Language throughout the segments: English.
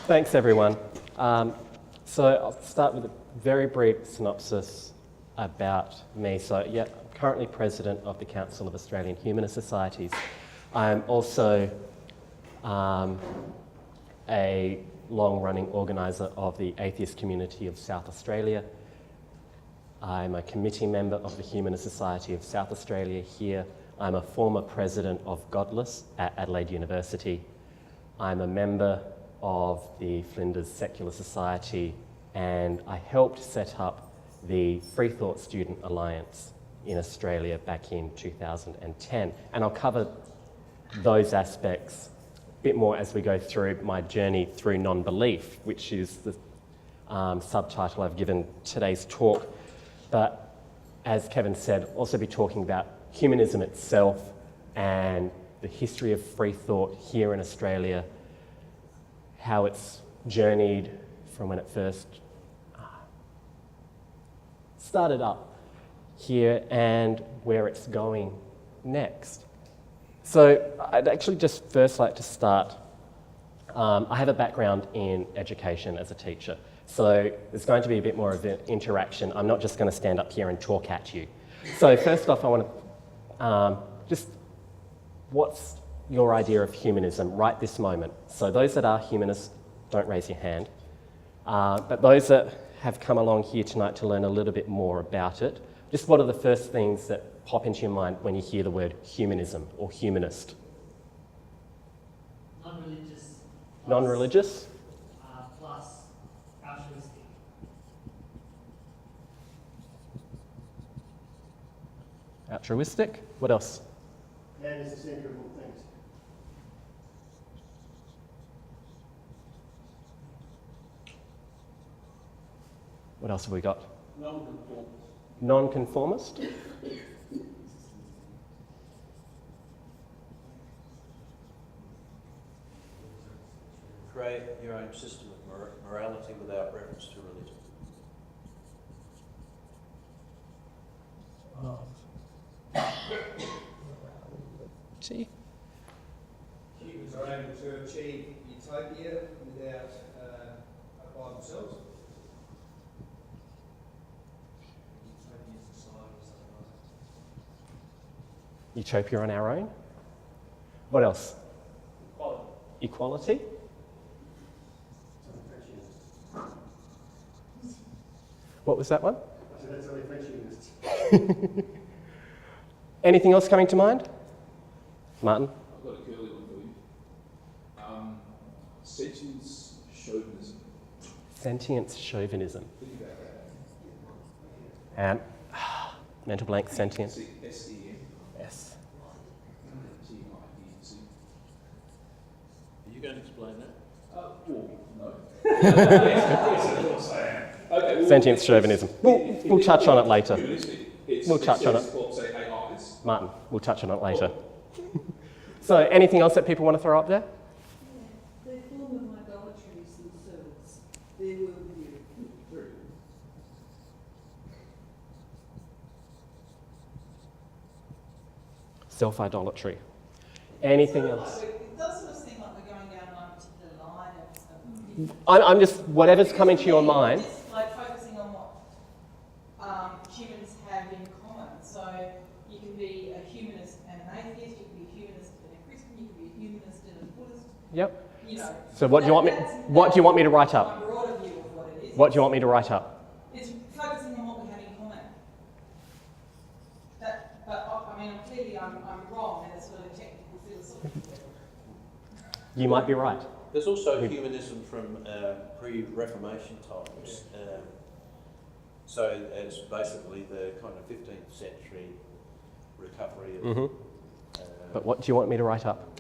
Thanks, everyone. So I'll start with a very brief synopsis about me. So, yeah, I'm currently president of the Council of Australian Humanist Societies. I'm also a long-running organiser of the atheist community of South Australia. I'm a committee member of the Humanist Society of South Australia here. I'm a former president of Godless at Adelaide University. I'm a member of the Flinders Secular Society, and I helped set up the Free Thought Student Alliance in Australia back in 2010. And I'll cover those aspects a bit more as we go through my journey through non-belief, which is the subtitle I've given today's talk. But as Kevin said, I'll also be talking about humanism itself and the history of free thought here in Australia, how it's journeyed from when it first started up here and where it's going next. So I'd actually just first like to start, I have a background in education as a teacher, so there's going to be a bit more of an interaction. I'm not just going to stand up here and talk at you. So first off, I want to what's your idea of humanism right this moment? So those that are humanists, don't raise your hand. But those that have come along here tonight to learn a little bit more about it, just what are the first things that pop into your mind when you hear the word humanism or humanist? Non-religious. Non-religious? Plus altruistic. Altruistic? What else? Man is the centre of all things. What else have we got? Non-conformist. Non-conformist? Create your own system of morality without reference to religion. Gee. Humans are able to achieve utopia without by themselves. Utopian society or something like that. Utopia on our own? What else? Equality? What was that one? So that's only French humanists. Anything else coming to mind? Martin? I've got a curly one for you. Sentience chauvinism. Sentience chauvinism. Think about that. And mental blank, sentience. S-E-N. Yes. T-I-E-C. Are you going to explain that? Well, no. Yes, of course I am. Okay, well, Sentience chauvinism. We'll touch on it later. It's, We'll touch on it. What, say AIs. Martin, we'll touch on it later. So anything else that people want to throw up there? They're form of idolatries themselves, their worldview. Very good. Self-idolatry. Anything else? It does sort of seem like we're going down one particular line of I'm just, whatever's coming to your mind. Just like focusing on what humans have in common. So you can be a humanist and an atheist, you can be a humanist and a Christian, you can be a humanist and a Buddhist. Yep. You know. So what do you want me? What do you want me to write up? My broader view of what it is. What do you want me to write up? It's focusing on what we have in common. But I mean, clearly I'm wrong, and it's sort of technical philosophy. You might be right. There's also humanism from pre-Reformation times. So it's basically the kind of 15th century recovery of... But what do you want me to write up?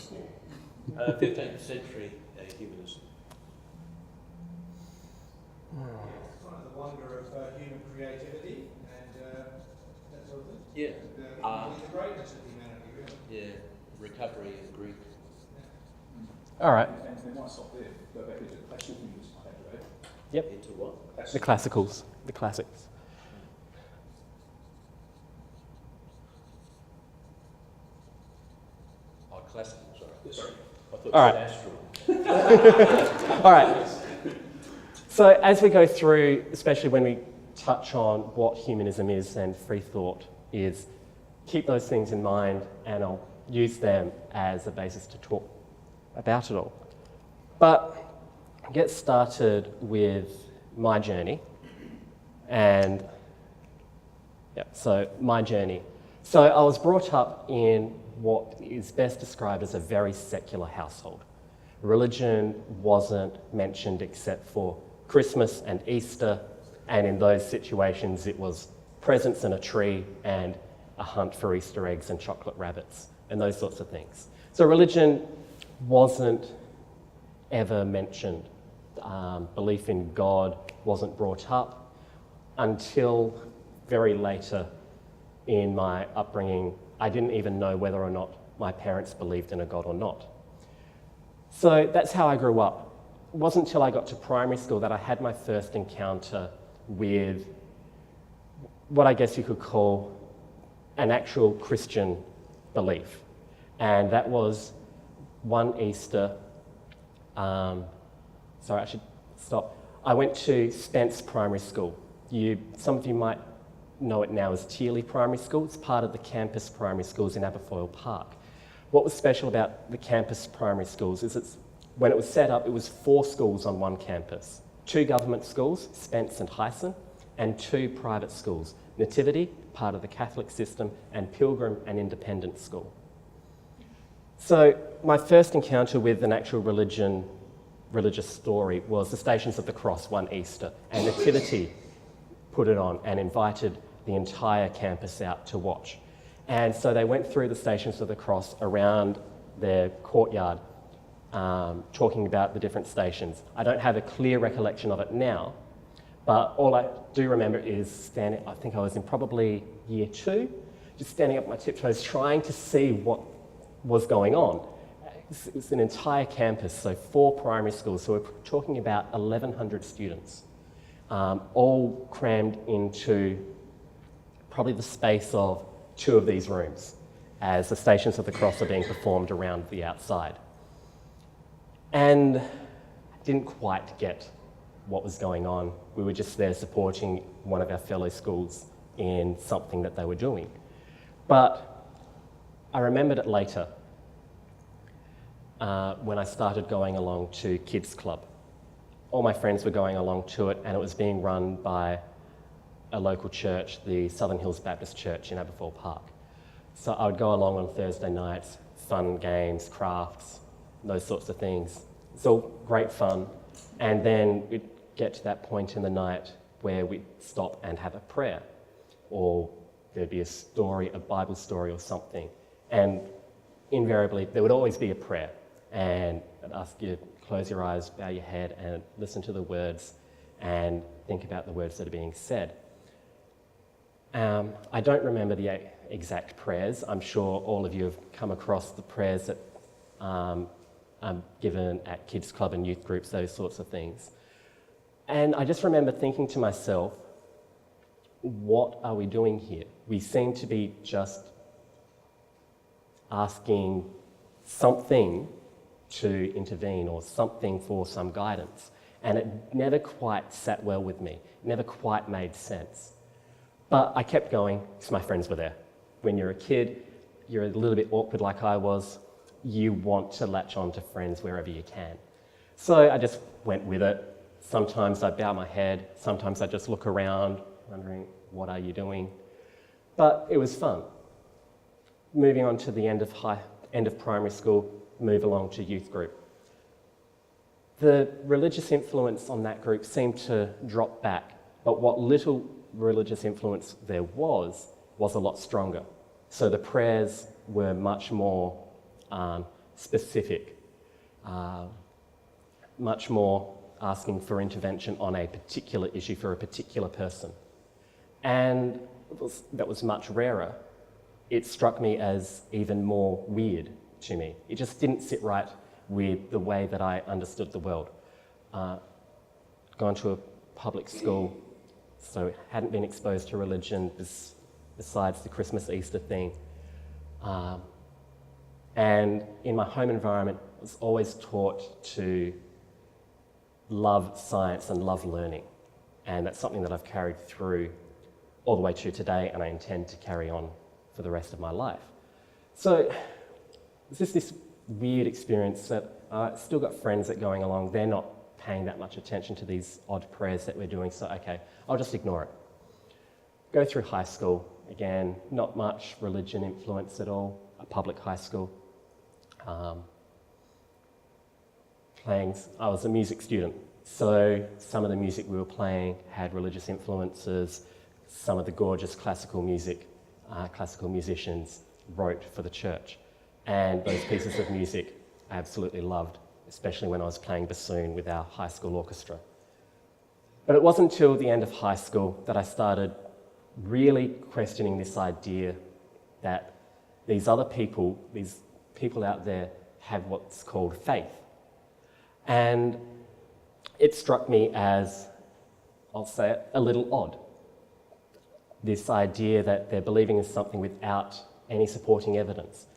15th century humanism. It's kind of the wonder of human creativity and that sort of thing. Yeah. And the greatness of humanity, really. Yeah, recovery in Greek. All right. And they might stop there. Go back into classical humanism, I think, right? Yep. Into what? The classicals, the classics. What's All right. an astral? All right. So as we go through, especially when we touch on what humanism is and free thought is, keep those things in mind, and I'll use them as a basis to talk about it all. But get started with my journey, and so my journey. So I was brought up in what is best described as a very secular household. Religion wasn't mentioned except for Christmas and Easter, and in those situations it was presents in a tree and a hunt for Easter eggs and chocolate rabbits and those sorts of things. So religion wasn't ever mentioned. Belief in God wasn't brought up until very later in my upbringing. I didn't even know whether or not my parents believed in a God or not. So that's how I grew up. It wasn't until I got to primary school that I had my first encounter with what I guess you could call an actual Christian belief. And that was one Easter. Sorry, I should stop. I went to Spence Primary School. Some of you might know it now as Tearley Primary School. It's part of the campus primary schools in Aberfoyle Park. What was special about the campus primary schools is when it was set up, it was 4 schools on one campus. 2 government schools, Spence and Hyson, and 2 private schools, Nativity, part of the Catholic system, and Pilgrim, an independent school. So my first encounter with an actual religious story was the Stations of the Cross one Easter, and Nativity put it on and invited the entire campus out to watch. And so they went through the Stations of the Cross around their courtyard, talking about the different stations. I don't have a clear recollection of it now, but all I do remember is standing, I think I was in probably year 2, just standing up my tiptoes trying to see what was going on. It was an entire campus, so 4 primary schools, so we're talking about 1,100 students, all crammed into probably the space of 2 of these rooms as the Stations of the Cross are being performed around the outside. And I didn't quite get what was going on. We were just there supporting one of our fellow schools in something that they were doing. But I remembered it later when I started going along to Kids Club. All my friends were going along to it, and it was being run by a local church, the Southern Hills Baptist Church in Aberfoyle Park. So I would go along on Thursday nights, fun games, crafts, those sorts of things. It's all great fun. And then we'd get to that point in the night where we'd stop and have a prayer, or there'd be a story, a Bible story or something. And invariably, there would always be a prayer. And I'd ask you to close your eyes, bow your head, and listen to the words and think about the words that are being said. I don't remember the exact prayers. I'm sure all of you have come across the prayers that are given at Kids Club and youth groups, those sorts of things. And I just remember thinking to myself, what are we doing here? We seem to be just asking something to intervene or something for some guidance. And it never quite sat well with me, never quite made sense. But I kept going because my friends were there. When you're a kid, you're a little bit awkward like I was. You want to latch on to friends wherever you can. So I just went with it. Sometimes I bow my head, sometimes I just look around, wondering, what are you doing? But it was fun. Moving on to the end of primary school, move along to youth group. The religious influence on that group seemed to drop back, but what little religious influence there was a lot stronger. So the prayers were much more specific, much more asking for intervention on a particular issue for a particular person. And that was much rarer. It struck me as even more weird to me. It just didn't sit right with the way that I understood the world. Gone to a public school, so hadn't been exposed to religion besides the Christmas, Easter thing. And in my home environment, was always taught to love science and love learning. And that's something that I've carried through all the way to today, and I intend to carry on for the rest of my life. So it's just this weird experience that I still got friends that are going along. They're not paying that much attention to these odd prayers that we're doing, so okay, I'll just ignore it. Go through high school, again, not much religion influence at all, a public high school. I was a music student, so some of the music we were playing had religious influences. Some of the gorgeous classical musicians wrote for the church. And those pieces of music I absolutely loved, especially when I was playing bassoon with our high school orchestra. But it wasn't until the end of high school that I started really questioning this idea that these other people, these people out there, have what's called faith. And it struck me as, I'll say it, a little odd. This idea that they're believing in something without any supporting evidence,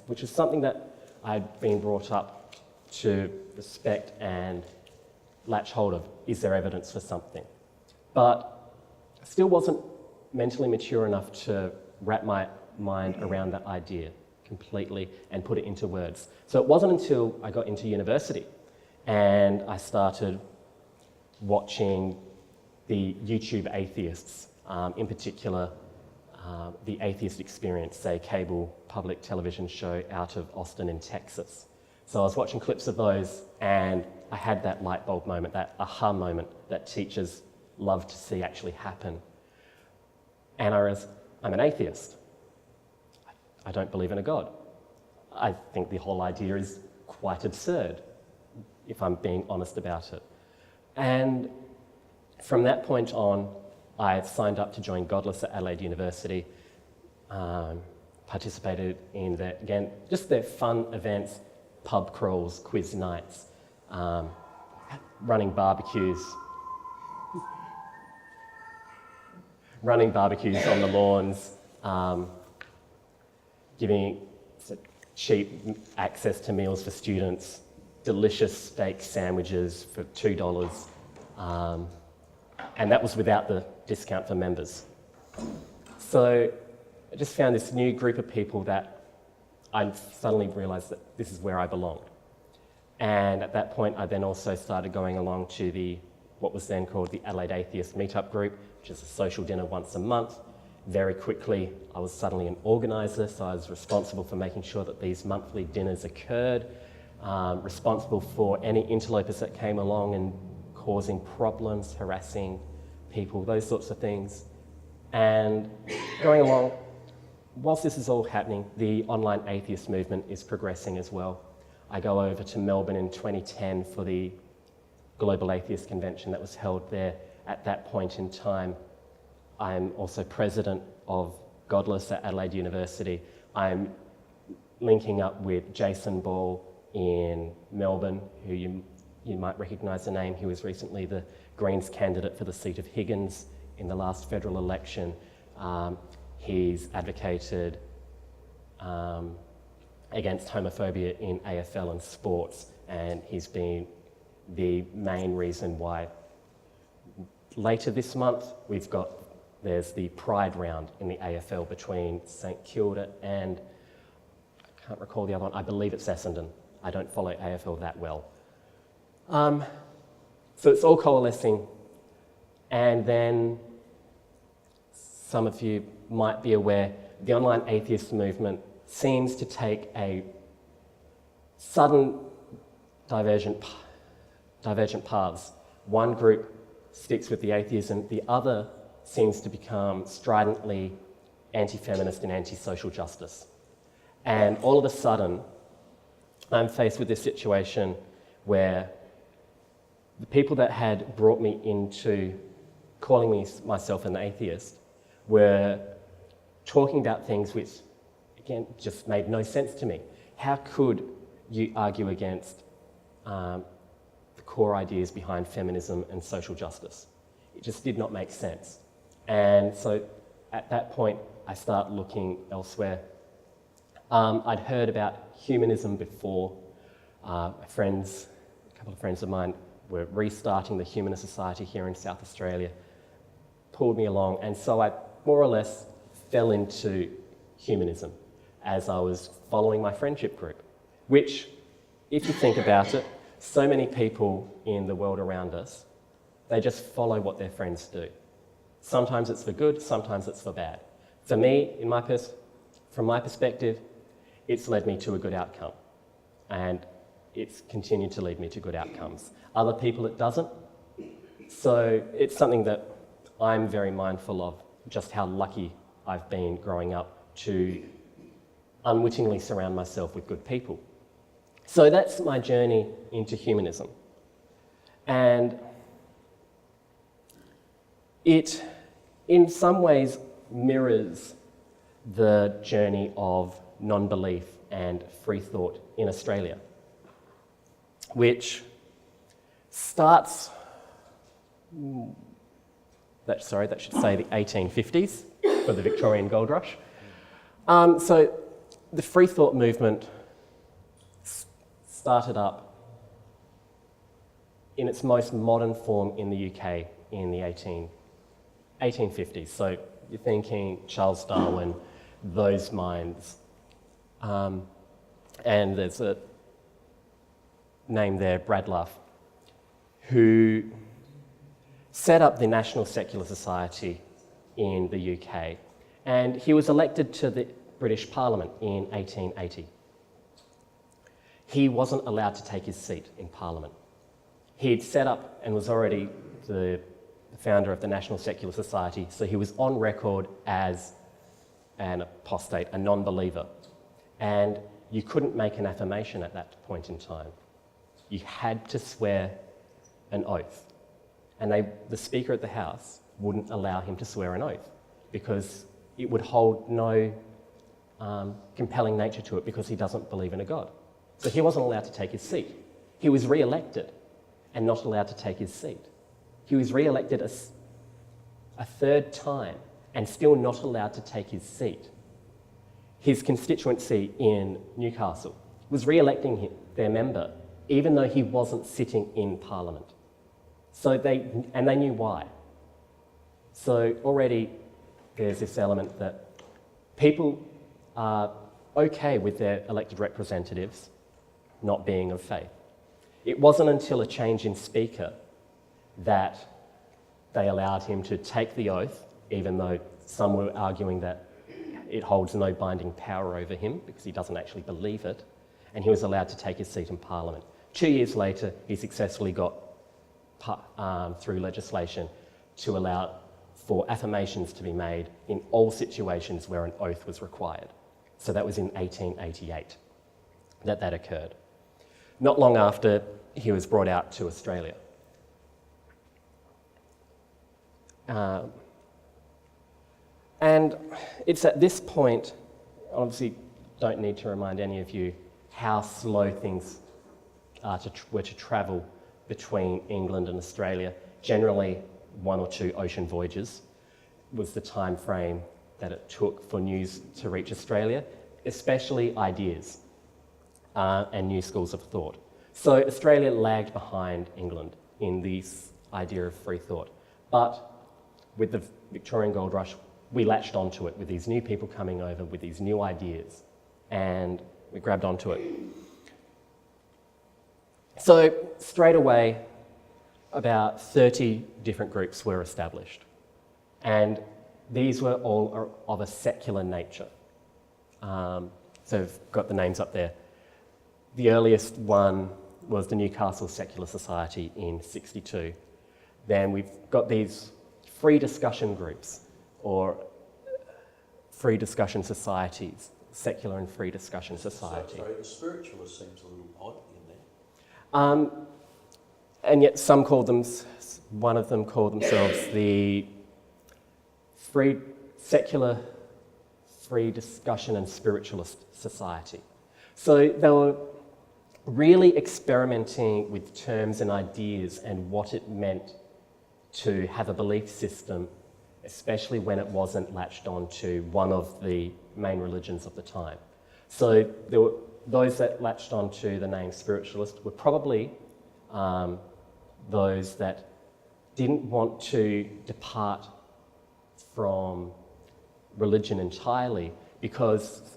which is something that I'd been brought up to respect and latch hold of. Is there evidence for something? But I still wasn't mentally mature enough to wrap my mind around that idea completely and put it into words. So it wasn't until I got into university and I started watching the YouTube atheists, in particular the Atheist Experience, a cable public television show out of Austin in Texas. So I was watching clips of those and I had that light bulb moment, that aha moment that teachers love to see actually happen. And I realized, I'm an atheist. I don't believe in a God. I think the whole idea is quite absurd, if I'm being honest about it. And from that point on, I signed up to join Godless at Adelaide University, participated in just their fun events, pub crawls, quiz nights, running barbecues on the lawns, giving cheap access to meals for students, delicious steak sandwiches for $2, and that was without the discount for members. So I just found this new group of people that I suddenly realised that this is where I belonged. And at that point, I then also started going along to what was then called the Adelaide Atheist Meetup Group, which is a social dinner once a month. Very quickly, I was suddenly an organiser, so I was responsible for making sure that these monthly dinners occurred, responsible for any interlopers that came along and causing problems, harassing people, those sorts of things. And going along, whilst this is all happening, the online atheist movement is progressing as well. I go over to Melbourne in 2010 for the Global Atheist Convention that was held there. At that point in time, I'm also president of Godless at Adelaide University. I'm linking up with Jason Ball in Melbourne, who you might recognise the name. He was recently the Greens candidate for the seat of Higgins in the last federal election. He's advocated against homophobia in AFL and sports, and he's been the main reason why later this month there's the Pride round in the AFL between St Kilda and, I can't recall the other one, I believe it's Essendon. I don't follow AFL that well. So it's all coalescing, and then some of you might be aware the online atheist movement seems to take a sudden divergent paths. One group sticks with the atheism, the other seems to become stridently anti-feminist and anti-social justice. And all of a sudden, I'm faced with this situation where the people that had brought me into calling myself an atheist were talking about things which, again, just made no sense to me. How could you argue against the core ideas behind feminism and social justice? It just did not make sense. And so at that point, I start looking elsewhere. I'd heard about humanism before, A couple of friends of mine were restarting the Humanist Society here in South Australia, pulled me along, and so I more or less fell into humanism as I was following my friendship group, which, if you think about it, so many people in the world around us, they just follow what their friends do. Sometimes it's for good, sometimes it's for bad. For me, from my perspective, it's led me to a good outcome, and it's continued to lead me to good outcomes. Other people it doesn't. So it's something that I'm very mindful of, just how lucky I've been growing up to unwittingly surround myself with good people. So that's my journey into humanism. And it, in some ways, mirrors the journey of non-belief and free thought in Australia, which starts, that should say the 1850s for the Victorian Gold Rush. So the free thought movement started up in its most modern form in the UK in the 1850s. So you're thinking Charles Darwin, those minds. And there's a name there, Bradlaugh, who set up the National Secular Society in the UK. And he was elected to the British Parliament in 1880. He wasn't allowed to take his seat in Parliament. He'd set up and was already the founder of the National Secular Society, so he was on record as an apostate, a non-believer. And you couldn't make an affirmation at that point in time. You had to swear an oath. And the Speaker of the House wouldn't allow him to swear an oath because it would hold no compelling nature to it because he doesn't believe in a God. So he wasn't allowed to take his seat. He was re-elected and not allowed to take his seat. He was re-elected a third time and still not allowed to take his seat. His constituency in Newcastle was re-electing their member even though he wasn't sitting in Parliament. So they knew why. So already there's this element that people are okay with their elected representatives not being of faith. It wasn't until a change in Speaker that they allowed him to take the oath, even though some were arguing that it holds no binding power over him because he doesn't actually believe it, and he was allowed to take his seat in Parliament. 2 years later, he successfully got through legislation to allow for affirmations to be made in all situations where an oath was required. So that was in 1888 that occurred. Not long after, he was brought out to Australia. And it's at this point, obviously don't need to remind any of you how slow things were to travel between England and Australia. Generally, 1 or 2 ocean voyages was the time frame that it took for news to reach Australia, especially ideas and new schools of thought. So Australia lagged behind England in this idea of free thought. But with the Victorian Gold Rush, we latched onto it with these new people coming over with these new ideas, and we grabbed onto it. So straight away, about 30 different groups were established, and these were all of a secular nature. So I've got the names up there. The earliest one was the Newcastle Secular Society in '62. Then we've got these free discussion groups, or free discussion societies, secular and free discussion society. Sorry, the spiritualist seems a little odd in there. And yet one of them called themselves the Secular Free Discussion and Spiritualist Society. So they were really experimenting with terms and ideas and what it meant to have a belief system, especially when it wasn't latched on to one of the main religions of the time. So there were those that latched onto the name spiritualist were probably those that didn't want to depart from religion entirely, because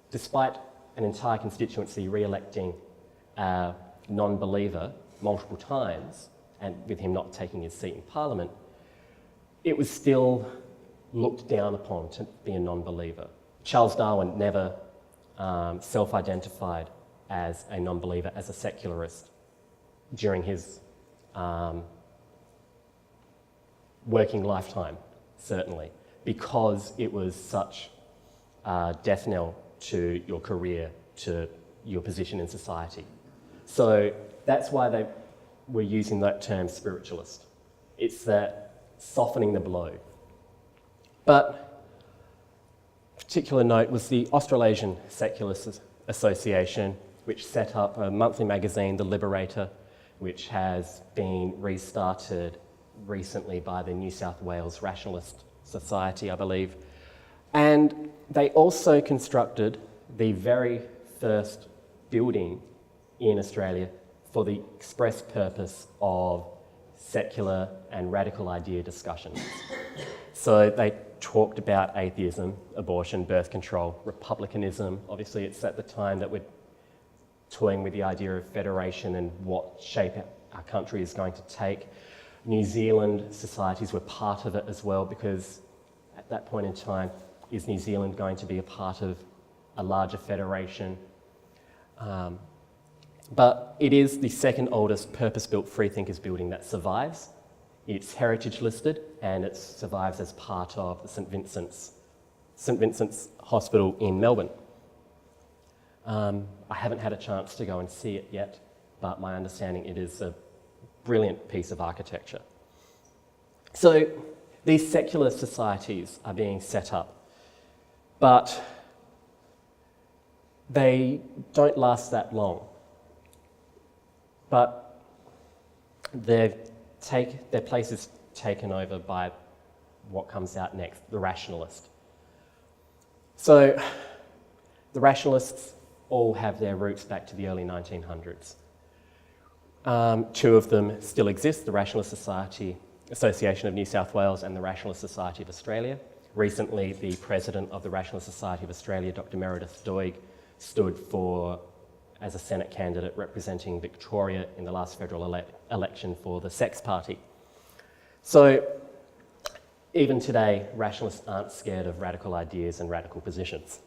despite an entire constituency re-electing a non-believer multiple times, and with him not taking his seat in Parliament, it was still looked down upon to be a non-believer. Charles Darwin never self-identified as a non-believer, as a secularist during his working lifetime, certainly, because it was such a death knell to your career, to your position in society. So that's why they were using that term spiritualist. It's that softening the blow. But a particular note was the Australasian Secularists Association, which set up a monthly magazine, The Liberator, which has been restarted recently by the New South Wales Rationalist Society, I believe. And they also constructed the very first building in Australia for the express purpose of secular and radical idea discussions. So they talked about atheism, abortion, birth control, republicanism. Obviously, it's at the time that we're toying with the idea of federation and what shape our country is going to take. New Zealand societies were part of it as well, because at that point in time, is New Zealand going to be a part of a larger federation? But it is the second oldest purpose-built freethinkers building that survives. It's heritage listed, and it survives as part of the St Vincent's Hospital in Melbourne. I haven't had a chance to go and see it yet, but my understanding it is a brilliant piece of architecture. So these secular societies are being set up, but they don't last that long. But their place is taken over by what comes out next, the rationalist. So the rationalists all have their roots back to the early 1900s. Two of them still exist, the Rationalist Association of New South Wales and the Rationalist Society of Australia. Recently, the president of the Rationalist Society of Australia, Dr. Meredith Doig, stood as a Senate candidate representing Victoria in the last federal election for the Sex Party. So even today, rationalists aren't scared of radical ideas and radical positions.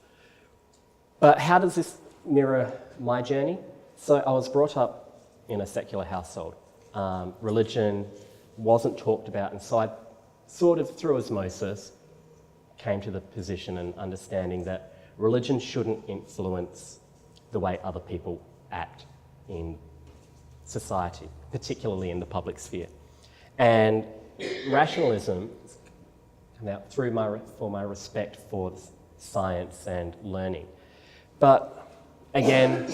But how does this mirror my journey? So I was brought up in a secular household. Religion wasn't talked about, and so I sort of, through osmosis, came to the position and understanding that religion shouldn't influence the way other people act in society, particularly in the public sphere. And rationalism came out for my respect for science and learning. But again,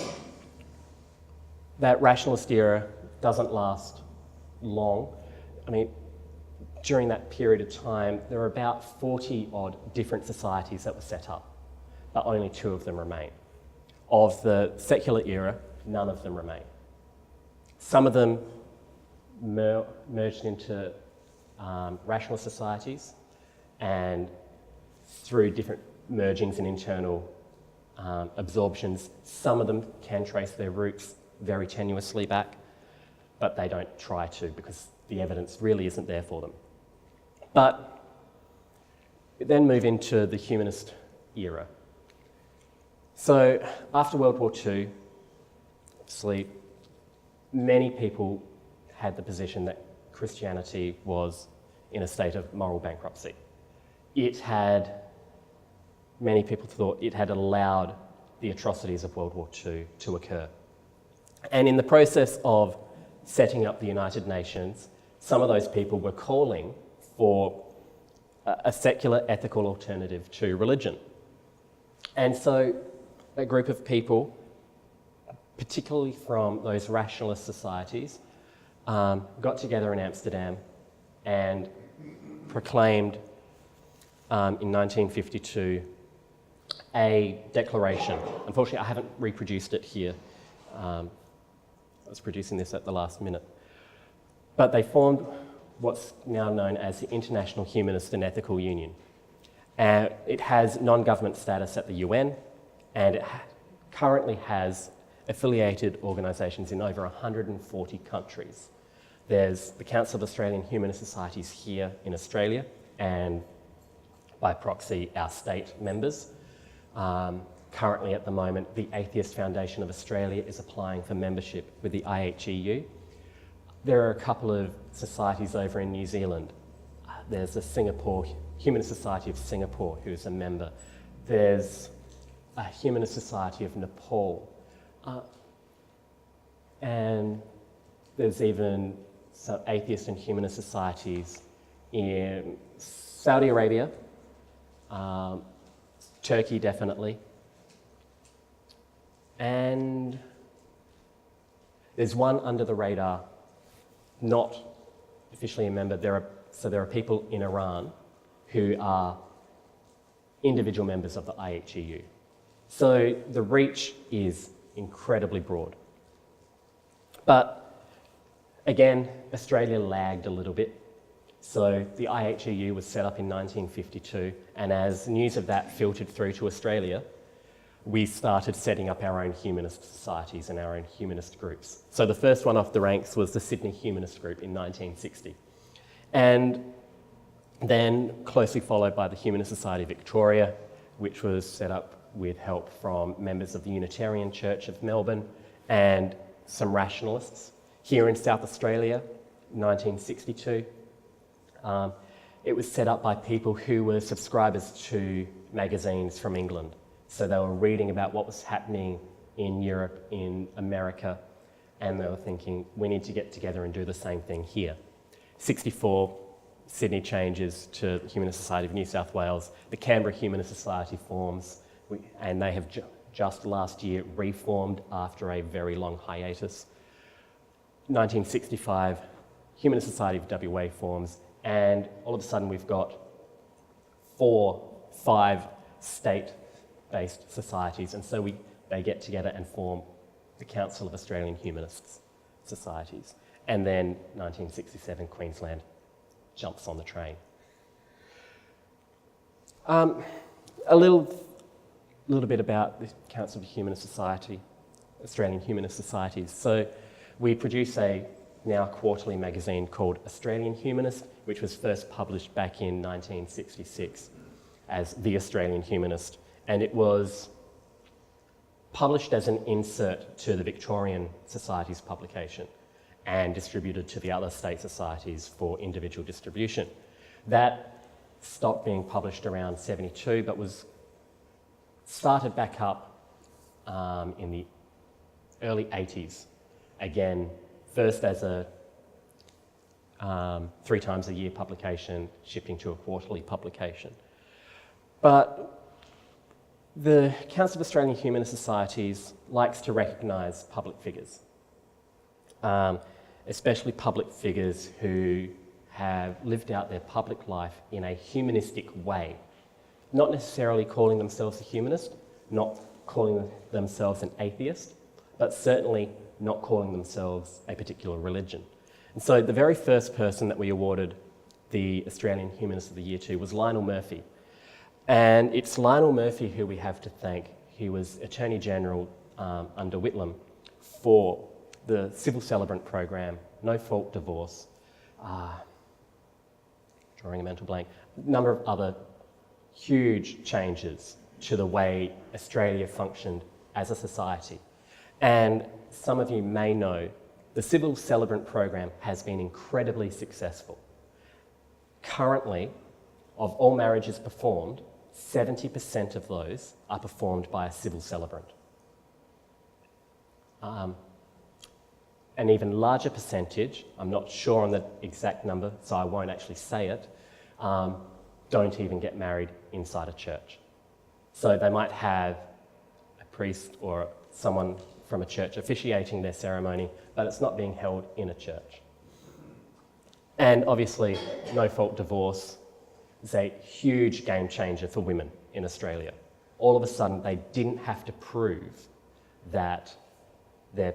that rationalist era doesn't last long. I mean, during that period of time, there were about 40-odd different societies that were set up, but only 2 of them remain. Of the secular era, none of them remain. Some of them merged into rationalist societies, and through different mergings and internal absorptions, some of them can trace their roots very tenuously back, but they don't try to because the evidence really isn't there for them. But then move into the humanist era. So after World War II, obviously, many people had the position that Christianity was in a state of moral bankruptcy. Many people thought it had allowed the atrocities of World War II to occur. And in the process of setting up the United Nations, some of those people were calling for a secular ethical alternative to religion. And so a group of people, particularly from those rationalist societies, got together in Amsterdam and proclaimed in 1952 a declaration. Unfortunately, I haven't reproduced it here. I was producing this at the last minute. But they formed what's now known as the International Humanist and Ethical Union. It has non-government status at the UN, and it currently has affiliated organisations in over 140 countries. There's the Council of Australian Humanist Societies here in Australia, and by proxy, our state members. Currently, at the moment, the Atheist Foundation of Australia is applying for membership with the IHEU. There are a couple of societies over in New Zealand. There's the Humanist Society of Singapore, who's a member. There's a Humanist Society of Nepal. And there's even some atheist and humanist societies in Saudi Arabia, Turkey definitely, and there's one under the radar, not officially a member. There are people in Iran who are individual members of the IHEU. So the reach is incredibly broad. But again, Australia lagged a little bit. So the IHEU was set up in 1952, and as news of that filtered through to Australia, we started setting up our own humanist societies and our own humanist groups. So the first one off the ranks was the Sydney Humanist Group in 1960. And then closely followed by the Humanist Society of Victoria, which was set up with help from members of the Unitarian Church of Melbourne and some rationalists. Here in South Australia, 1962, it was set up by people who were subscribers to magazines from England. So they were reading about what was happening in Europe, in America, and they were thinking, we need to get together and do the same thing here. 64, Sydney changes to the Humanist Society of New South Wales. The Canberra Humanist Society forms, and they have just last year reformed after a very long hiatus. 1965, Humanist Society of WA forms, and all of a sudden we've got 5 state-based societies, and so they get together and form the Council of Australian Humanists Societies. And then 1967, Queensland jumps on the train. A little bit about the Council of Humanist Society, Australian Humanist Societies. So we produce a now quarterly magazine called Australian Humanist, which was first published back in 1966 as The Australian Humanist, and it was published as an insert to the Victorian Society's publication and distributed to the other state societies for individual distribution. That stopped being published around 72, but was started back up in the early 80s. Again, first as a 3 times a year publication, shifting to a quarterly publication. But the Council of Australian Humanist Societies likes to recognise public figures, especially public figures who have lived out their public life in a humanistic way, not necessarily calling themselves a humanist, not calling themselves an atheist, but certainly not calling themselves a particular religion. And so the very first person that we awarded the Australian Humanist of the Year to was Lionel Murphy. And it's Lionel Murphy who we have to thank. He was Attorney General under Whitlam for the civil celebrant program, no-fault divorce, drawing a mental blank, a number of other huge changes to the way Australia functioned as a society. And some of you may know the civil celebrant program has been incredibly successful. Currently, of all marriages performed, 70% of those are performed by a civil celebrant. An even larger percentage, I'm not sure on the exact number, so I won't actually say it, don't even get married inside a church. So they might have a priest or someone from a church officiating their ceremony, but it's not being held in a church. And obviously, no-fault divorce is a huge game changer for women in Australia. all of a sudden they didn't have to prove that their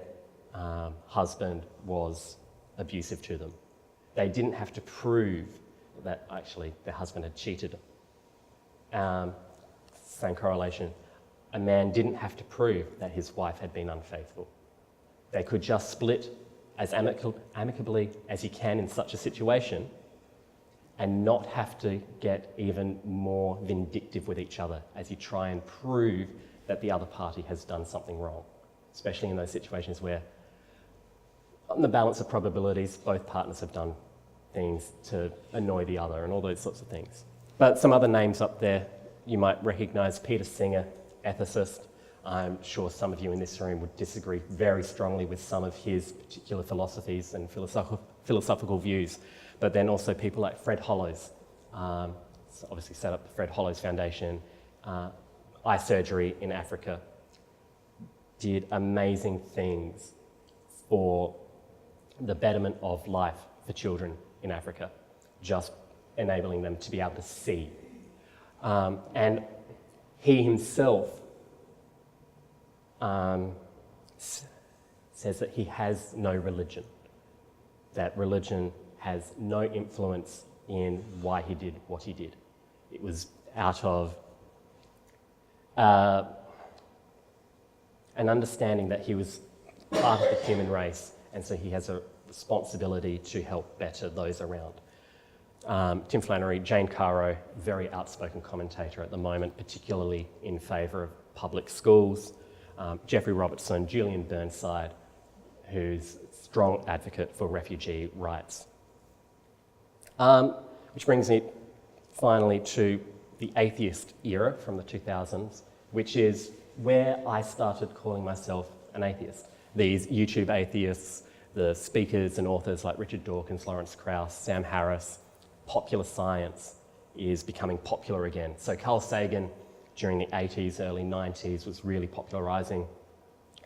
husband was abusive to them. They didn't have to prove that actually their husband had cheated. Same correlation. A man didn't have to prove that his wife had been unfaithful. They could just split as amicably as you can in such a situation and not have to get even more vindictive with each other as you try and prove that the other party has done something wrong, especially in those situations where, on the balance of probabilities, both partners have done things to annoy the other and all those sorts of things. But some other names up there you might recognise: Peter Singer, ethicist. I'm sure some of you in this room would disagree very strongly with some of his particular philosophies and philosophical views. But then also people like Fred Hollows, obviously set up the Fred Hollows Foundation, eye surgery in Africa, did amazing things for the betterment of life for children in Africa, just enabling them to be able to see. And he himself says that he has no religion, that religion has no influence in why he did what he did. It was out of an understanding that he was part of the human race, and so he has a responsibility to help better those around. Tim Flannery, Jane Caro, very outspoken commentator at the moment, particularly in favour of public schools. Jeffrey Robertson, Julian Burnside, who's a strong advocate for refugee rights. Which brings me finally to the atheist era from the 2000s, which is where I started calling myself an atheist. These YouTube atheists, the speakers and authors like Richard Dawkins, Lawrence Krauss, Sam Harris, popular science is becoming popular again. So Carl Sagan, during the 80s, early 90s, was really popularising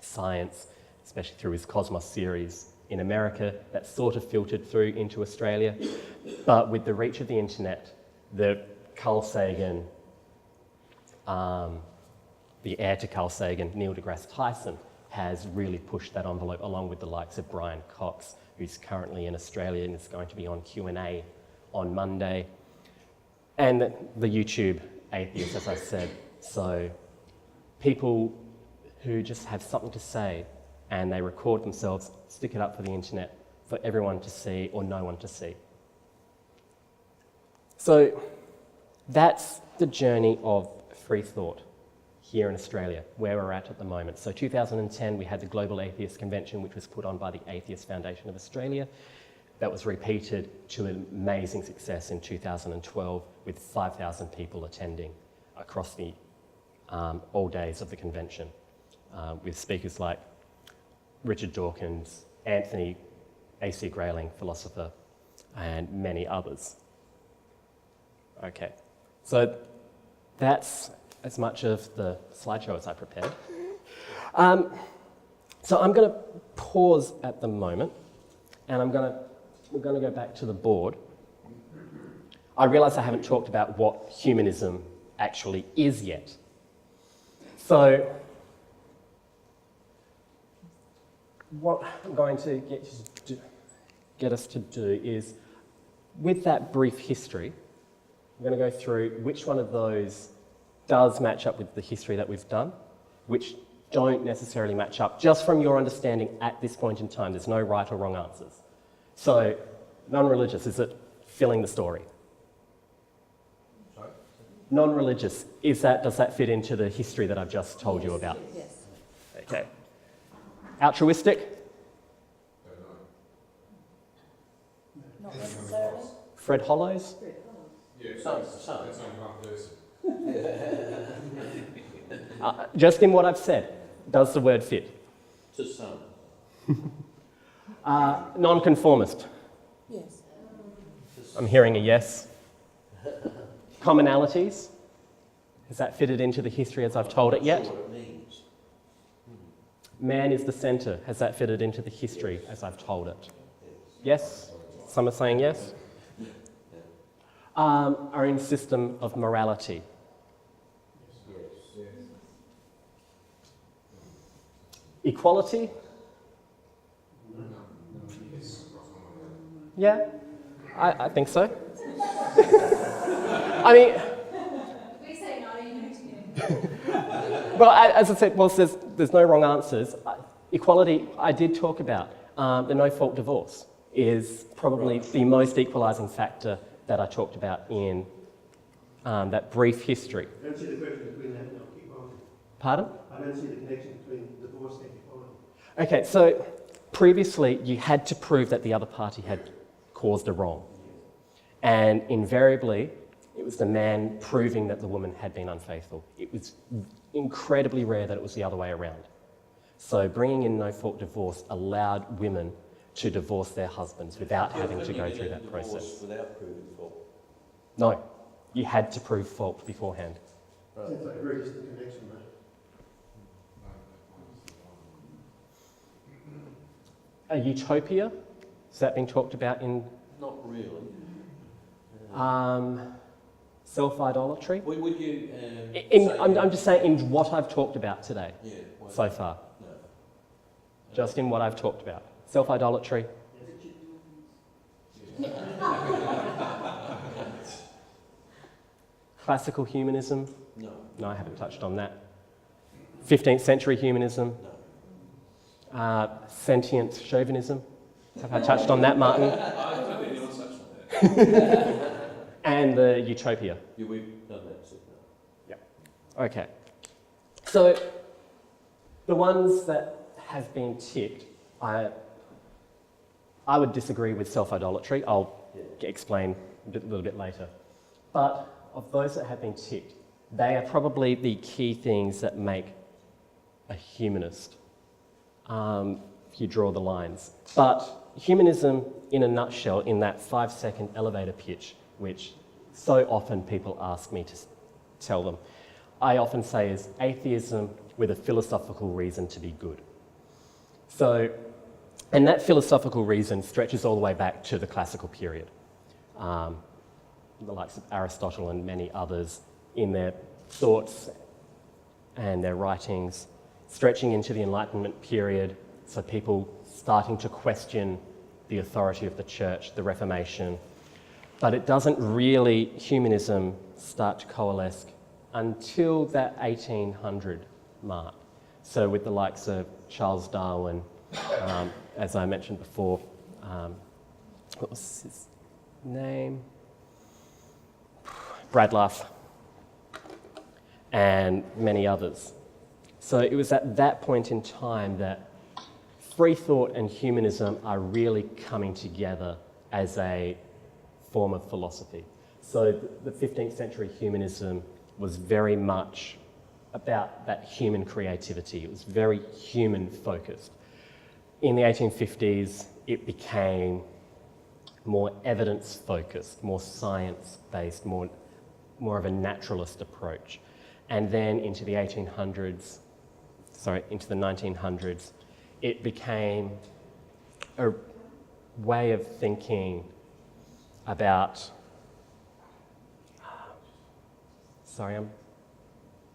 science, especially through his Cosmos series in America. That sort of filtered through into Australia. But with the reach of the internet, the Carl Sagan, the heir to Carl Sagan, Neil deGrasse Tyson, has really pushed that envelope, along with the likes of Brian Cox, who's currently in Australia and is going to be on Q&A on Monday. And the YouTube atheists, as I said. So people who just have something to say and they record themselves, stick it up for the internet for everyone to see or no one to see. So that's the journey of free thought here in Australia, where we're at the moment. So 2010, we had the Global Atheist Convention, which was put on by the Atheist Foundation of Australia. That was repeated to amazing success in 2012 with 5,000 people attending across the all days of the convention, with speakers like Richard Dawkins, Anthony A.C. Grayling, philosopher, and many others. Okay, so that's as much of the slideshow as I prepared. So I'm going to pause at the moment, and we're going to go back to the board. I realise I haven't talked about what humanism actually is yet. So what I'm going to get us to do is, with that brief history, I'm going to go through which one of those does match up with the history that we've done, which don't necessarily match up, just from your understanding at this point in time. There's no right or wrong answers. So, non-religious, is it filling the story? Sorry? Non-religious, does that fit into the history that I've just told you about? Yes. Okay. Altruistic? Don't know. Not necessarily. Fred Hollows? Yeah, Some. that's only one person. Just in what I've said, does the word fit? To some. Non-conformist? Yes. I'm hearing a yes. Commonalities? Has that fitted into the history as I've told it yet? Not sure what it means. Man is the centre. Has that fitted into the history as I've told it? Yes? Some are saying yes. Our own system of morality. Equality? Yeah, I think so. I mean, We say no, you need to get well, as I said, whilst there's no wrong answers, equality I did talk about. The no-fault divorce is probably the most equalising factor that I talked about in that brief history. I don't see the connection between that and equality. Pardon? I don't see the connection between divorce and equality. Okay, so previously you had to prove that the other party had caused a wrong. And invariably, it was the man proving that the woman had been unfaithful. It was incredibly rare that it was the other way around. So bringing in no-fault divorce allowed women to divorce their husbands without having to go through that process. Without proving fault. No, you had to prove fault beforehand. Seems like a very distant connection, mate. A utopia, is that being talked about in Not really. self-idolatry? Would you... I'm just saying in what I've talked about today Yeah. Well, so far. no. Just in what I've talked about. Self-idolatry. Classical humanism. No. No, I haven't touched on that. 15th century humanism. No. Sentient chauvinism. Have I touched on that, Martin? I don't think anyone's touched on that. And the utopia. Yeah, we've done that. So no. Okay. So the ones that have been ticked, I would disagree with self-idolatry. I'll explain a little bit later. But of those that have been ticked, they are probably the key things that make a humanist, if you draw the lines. But humanism, in a nutshell, in that 5-second elevator pitch, which so often people ask me to tell them, I often say is atheism with a philosophical reason to be good. So, and that philosophical reason stretches all the way back to the classical period. The likes of Aristotle and many others in their thoughts and their writings, stretching into the Enlightenment period, so people starting to question the authority of the Church, the Reformation. But it doesn't really, humanism, start to coalesce until that 1800 mark. So with the likes of Charles Darwin, as I mentioned before, what was his name? Bradlaugh, and many others. So it was at that point in time that free thought and humanism are really coming together as a form of philosophy. So the 15th century humanism was very much about that human creativity. It was very human focused. In the 1850s, it became more evidence focused, more science based, more of a naturalist approach. And then into the 1900s, it became a way of thinking about, sorry, I'm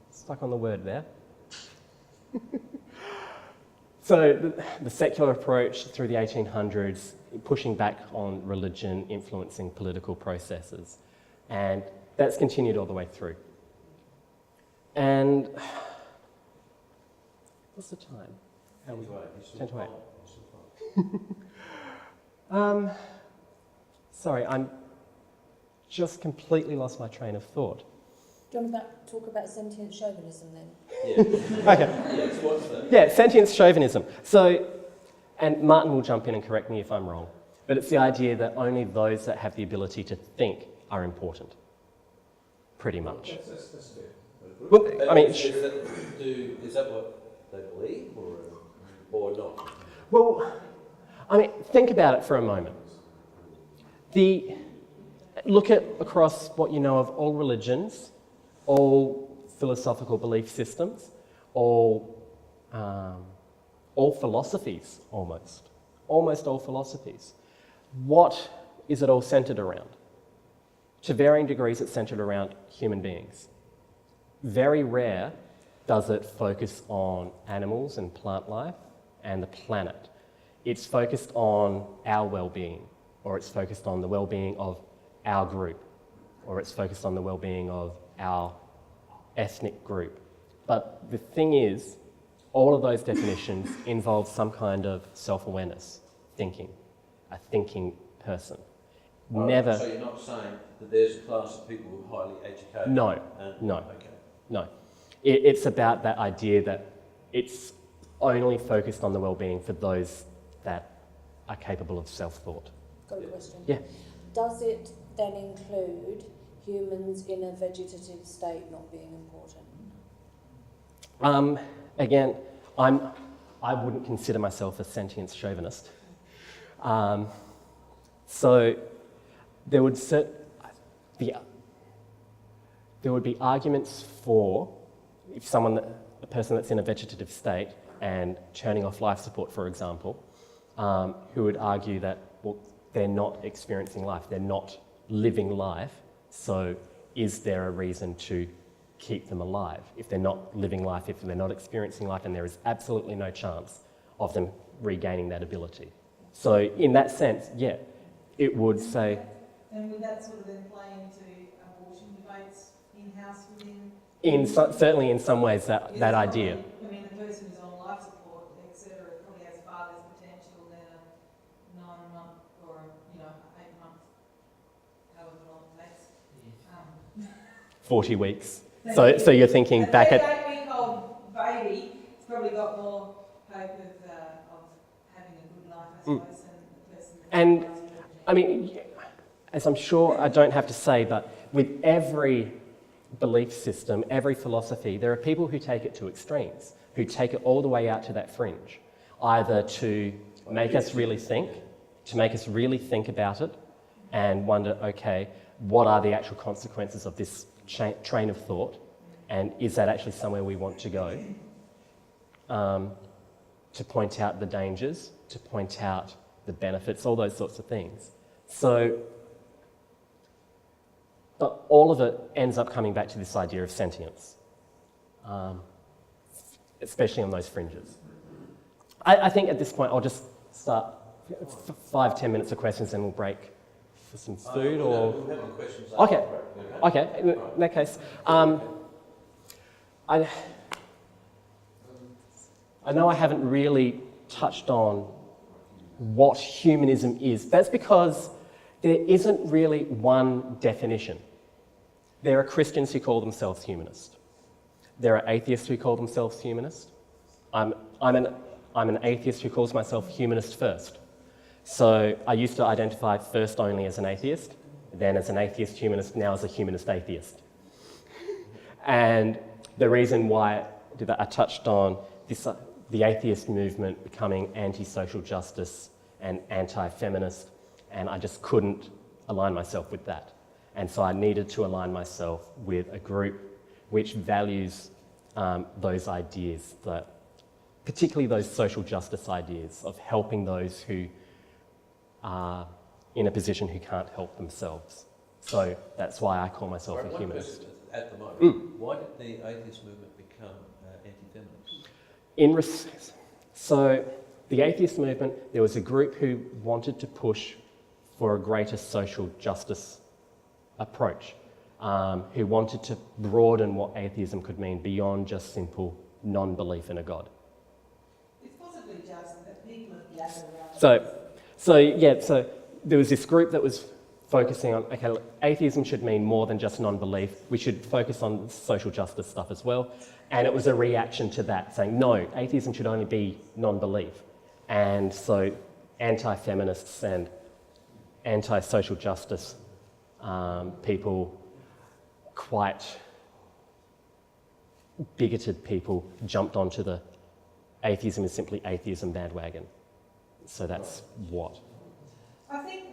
stuck on the word there. So the secular approach through the 1800s, pushing back on religion, influencing political processes. And that's continued all the way through. And what's the time? 10 to 8. Sorry, I'm just completely lost my train of thought. Do you want to talk about sentient chauvinism then? Yeah. Okay. Yes, what's that? Yeah, sentient chauvinism. So, and Martin will jump in and correct me if I'm wrong, but it's the idea that only those that have the ability to think are important. Pretty much. That's fair. Well, I mean, Is that what they believe, or not? well, I mean, think about it for a moment. Look at across what you know of all religions, all philosophical belief systems, all philosophies, almost all philosophies. What is it all centred around? To varying degrees, it's centred around human beings. Very rare does it focus on animals and plant life and the planet. It's focused on our well-being, or it's focused on the well-being of our group, or it's focused on the well-being of our ethnic group. But the thing is, all of those definitions involve some kind of self-awareness, thinking, a thinking person. Never. So you're not saying that there's a class of people who are highly educated? No, no, Okay. no. It's about that idea that it's only focused on the well-being for those that are capable of self-thought. Got a question? Yeah. Does it then include humans in a vegetative state not being important? Again, I wouldn't consider myself a sentient chauvinist. So there would be arguments for if a person that's in a vegetative state and churning off life support, for example, who would argue that, well, they're not experiencing life, they're not living life, so is there a reason to keep them alive? If they're not living life, if they're not experiencing life, and there is absolutely no chance of them regaining that ability. So in that sense, yeah, it would say... And would that sort of then play into abortion debates in-house within... certainly in some ways, that idea. I mean, the person who's on life support, etc., probably has far less potential than a 9-month or, 8-month, however long it takes. 40 weeks. So you're thinking back at... A 8-week-old baby has probably got more hope of having a good life, I suppose, than the person... And, I mean, as I'm sure I don't have to say, but with every belief system, every philosophy, there are people who take it to extremes, who take it all the way out to that fringe, either to make us really think, about it and wonder, okay, what are the actual consequences of this train of thought, and is that actually somewhere we want to go? To point out the dangers, to point out the benefits, all those sorts of things. So, but all of it ends up coming back to this idea of sentience, especially on those fringes. I think at this point I'll just start 5-10 minutes of questions and we'll break for some food or... We'll have the questions Okay. after. Okay, in that case, I know I haven't really touched on what humanism is. That's because there isn't really one definition. There are Christians who call themselves humanist. There are atheists who call themselves humanist. I'm an atheist who calls myself humanist first. So I used to identify first only as an atheist, then as an atheist humanist, now as a humanist atheist. And the reason why I touched on this, the atheist movement becoming anti-social justice and anti-feminist, and I just couldn't align myself with that. And so I needed to align myself with a group which values those ideas, particularly those social justice ideas of helping those who are in a position who can't help themselves. So that's why I call myself a humanist. At the moment, why did the atheist movement become anti-feminist? So the atheist movement, there was a group who wanted to push for a greater social justice approach, who wanted to broaden what atheism could mean beyond just simple non-belief in a God. It's possibly just that people have gathered around. So there was this group that was focusing on, okay, look, atheism should mean more than just non-belief. We should focus on social justice stuff as well. And it was a reaction to that, saying, no, atheism should only be non-belief. And so anti-feminists and anti-social justice people, quite bigoted people, jumped onto the atheism is simply atheism bandwagon. So that's what. I think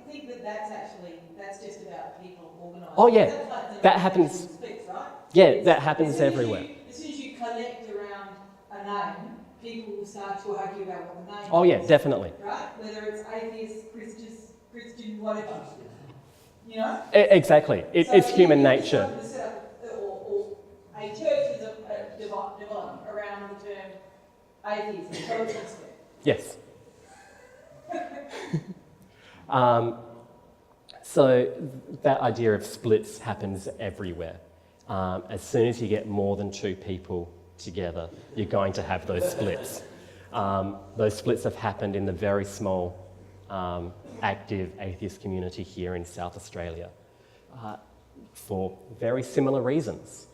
that's just about people organising. Oh yeah, That's like that happens. Speaks, right? Yeah, that happens everywhere. As soon as you collect around a name, people will start to argue about what the name is. Oh yeah, definitely. Right? Whether it's atheist, Christian, whatever. You know? Exactly. It's human nature. Or a church is development around the term atheism, intelligence there. Yes. So that idea of splits happens everywhere. As soon as you get more than two people together, you're going to have those splits. Those splits have happened in the very small active atheist community here in South Australia for very similar reasons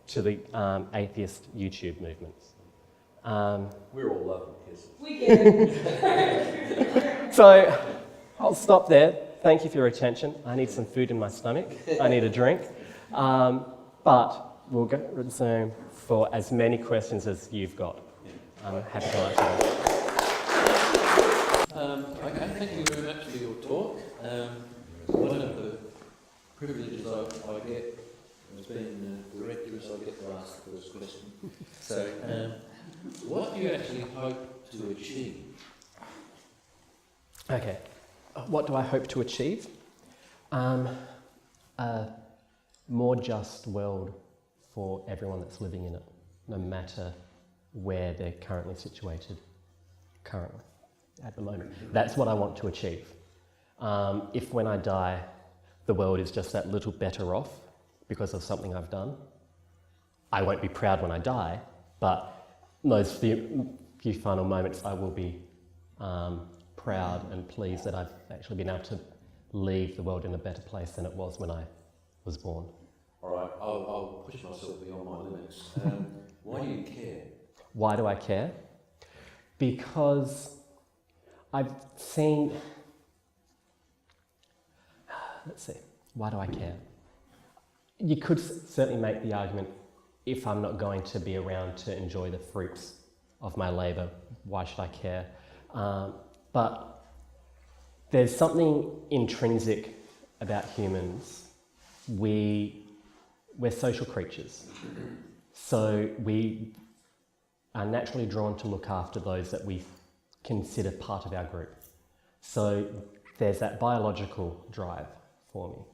to the atheist YouTube movements. We're all love and kisses. We get it. So I'll stop there. Thank you for your attention. I need some food in my stomach. I need a drink. But we'll go resume for as many questions as you've got. I'm happy to answer them. Okay, thank you very much for your talk. One of the privileges I get as being director is I get to ask the first question. So, what do you actually hope to achieve? Okay. What do I hope to achieve? A more just world for everyone that's living in it, no matter where they're currently situated, at the moment. That's what I want to achieve. If when I die, the world is just that little better off because of something I've done, I won't be proud when I die, but those few final moments I will be proud and pleased that I've actually been able to leave the world in a better place than it was when I was born. All right, I'll push myself beyond my limits. Why do you care? Why do I care? Because I've seen... Let's see, why do I care? You could certainly make the argument, if I'm not going to be around to enjoy the fruits of my labour, why should I care? But there's something intrinsic about humans. We're social creatures. So we are naturally drawn to look after those that we consider part of our group. So there's that biological drive for me.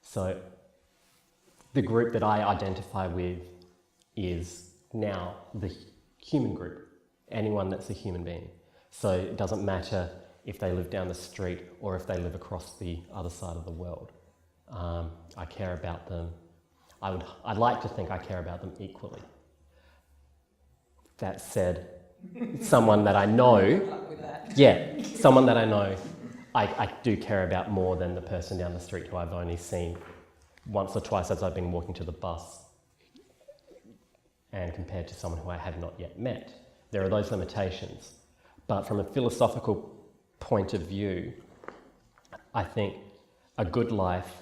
So the group that I identify with is now the human group, anyone that's a human being. So it doesn't matter if they live down the street or if they live across the other side of the world. I care about them. I'd like to think I care about them equally. That said, someone that I know, someone that I know, I do care about more than the person down the street who I've only seen once or twice as I've been walking to the bus, and compared to someone who I have not yet met. There are those limitations. But from a philosophical point of view, I think a good life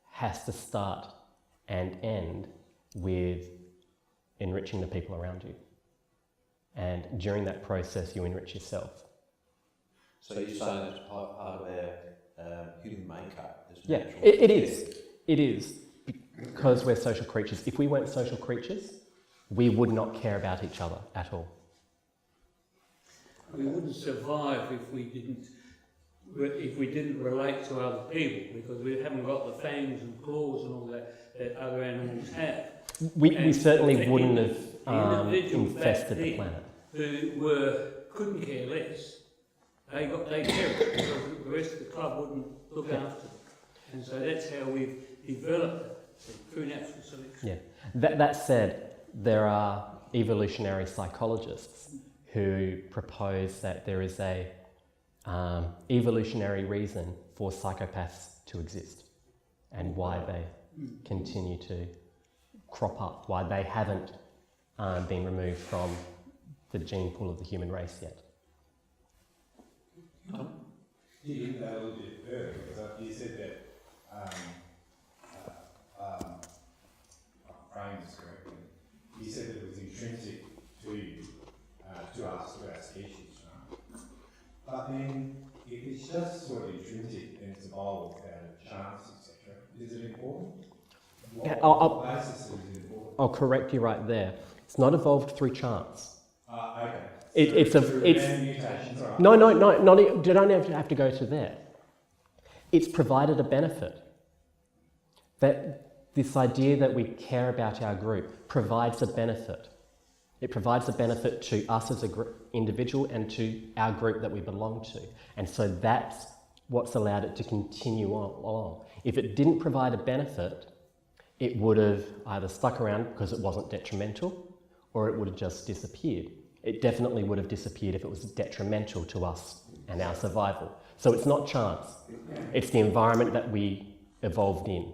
has to start and end with enriching the people around you. And during that process, you enrich yourself. So you're saying that's part of our human makeup? Yeah, it is. It is. Because we're social creatures. If we weren't social creatures, we would not care about each other at all. We wouldn't survive if we didn't relate to other people, because we haven't got the fangs and claws and all that other animals have. We certainly wouldn't have infested the planet. Who couldn't care less, they cared, because the rest of the club wouldn't look after them. And so that's how we've developed it, through natural selection. Yeah. That said, there are evolutionary psychologists who propose that there is a evolutionary reason for psychopaths to exist and why they continue to crop up, why they haven't been removed from the gene pool of the human race yet. You did that a little bit further, because you said that, frame this correctly, you said that it was intrinsic to you, to us, to our species, right? But then, if it's just sort of intrinsic and it's evolved out of chance, etc., is it important? What basis is it important? I'll correct you right there. It's not evolved through chance. Okay. It's mutations, right. No, you don't have to go to there. It's provided a benefit. That this idea that we care about our group provides a benefit. It provides a benefit to us as an individual and to our group that we belong to. And so that's what's allowed it to continue on along. If it didn't provide a benefit, it would have either stuck around because it wasn't detrimental, or it would have just disappeared. It definitely would have disappeared if it was detrimental to us and our survival. So it's not chance. It's the environment that we evolved in.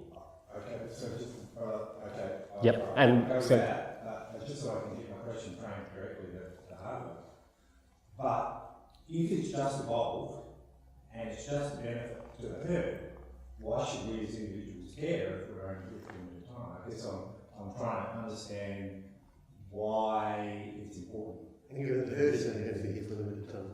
Okay, so just, okay. Yep, and so just so I can get my question framed correctly to Harvard. But if it's just evolved and it's just a benefit to the herd, why should we as individuals care if we're only here for a limited time? I guess I'm trying to understand why it's important. I think the herd is only going to be here for a limited time.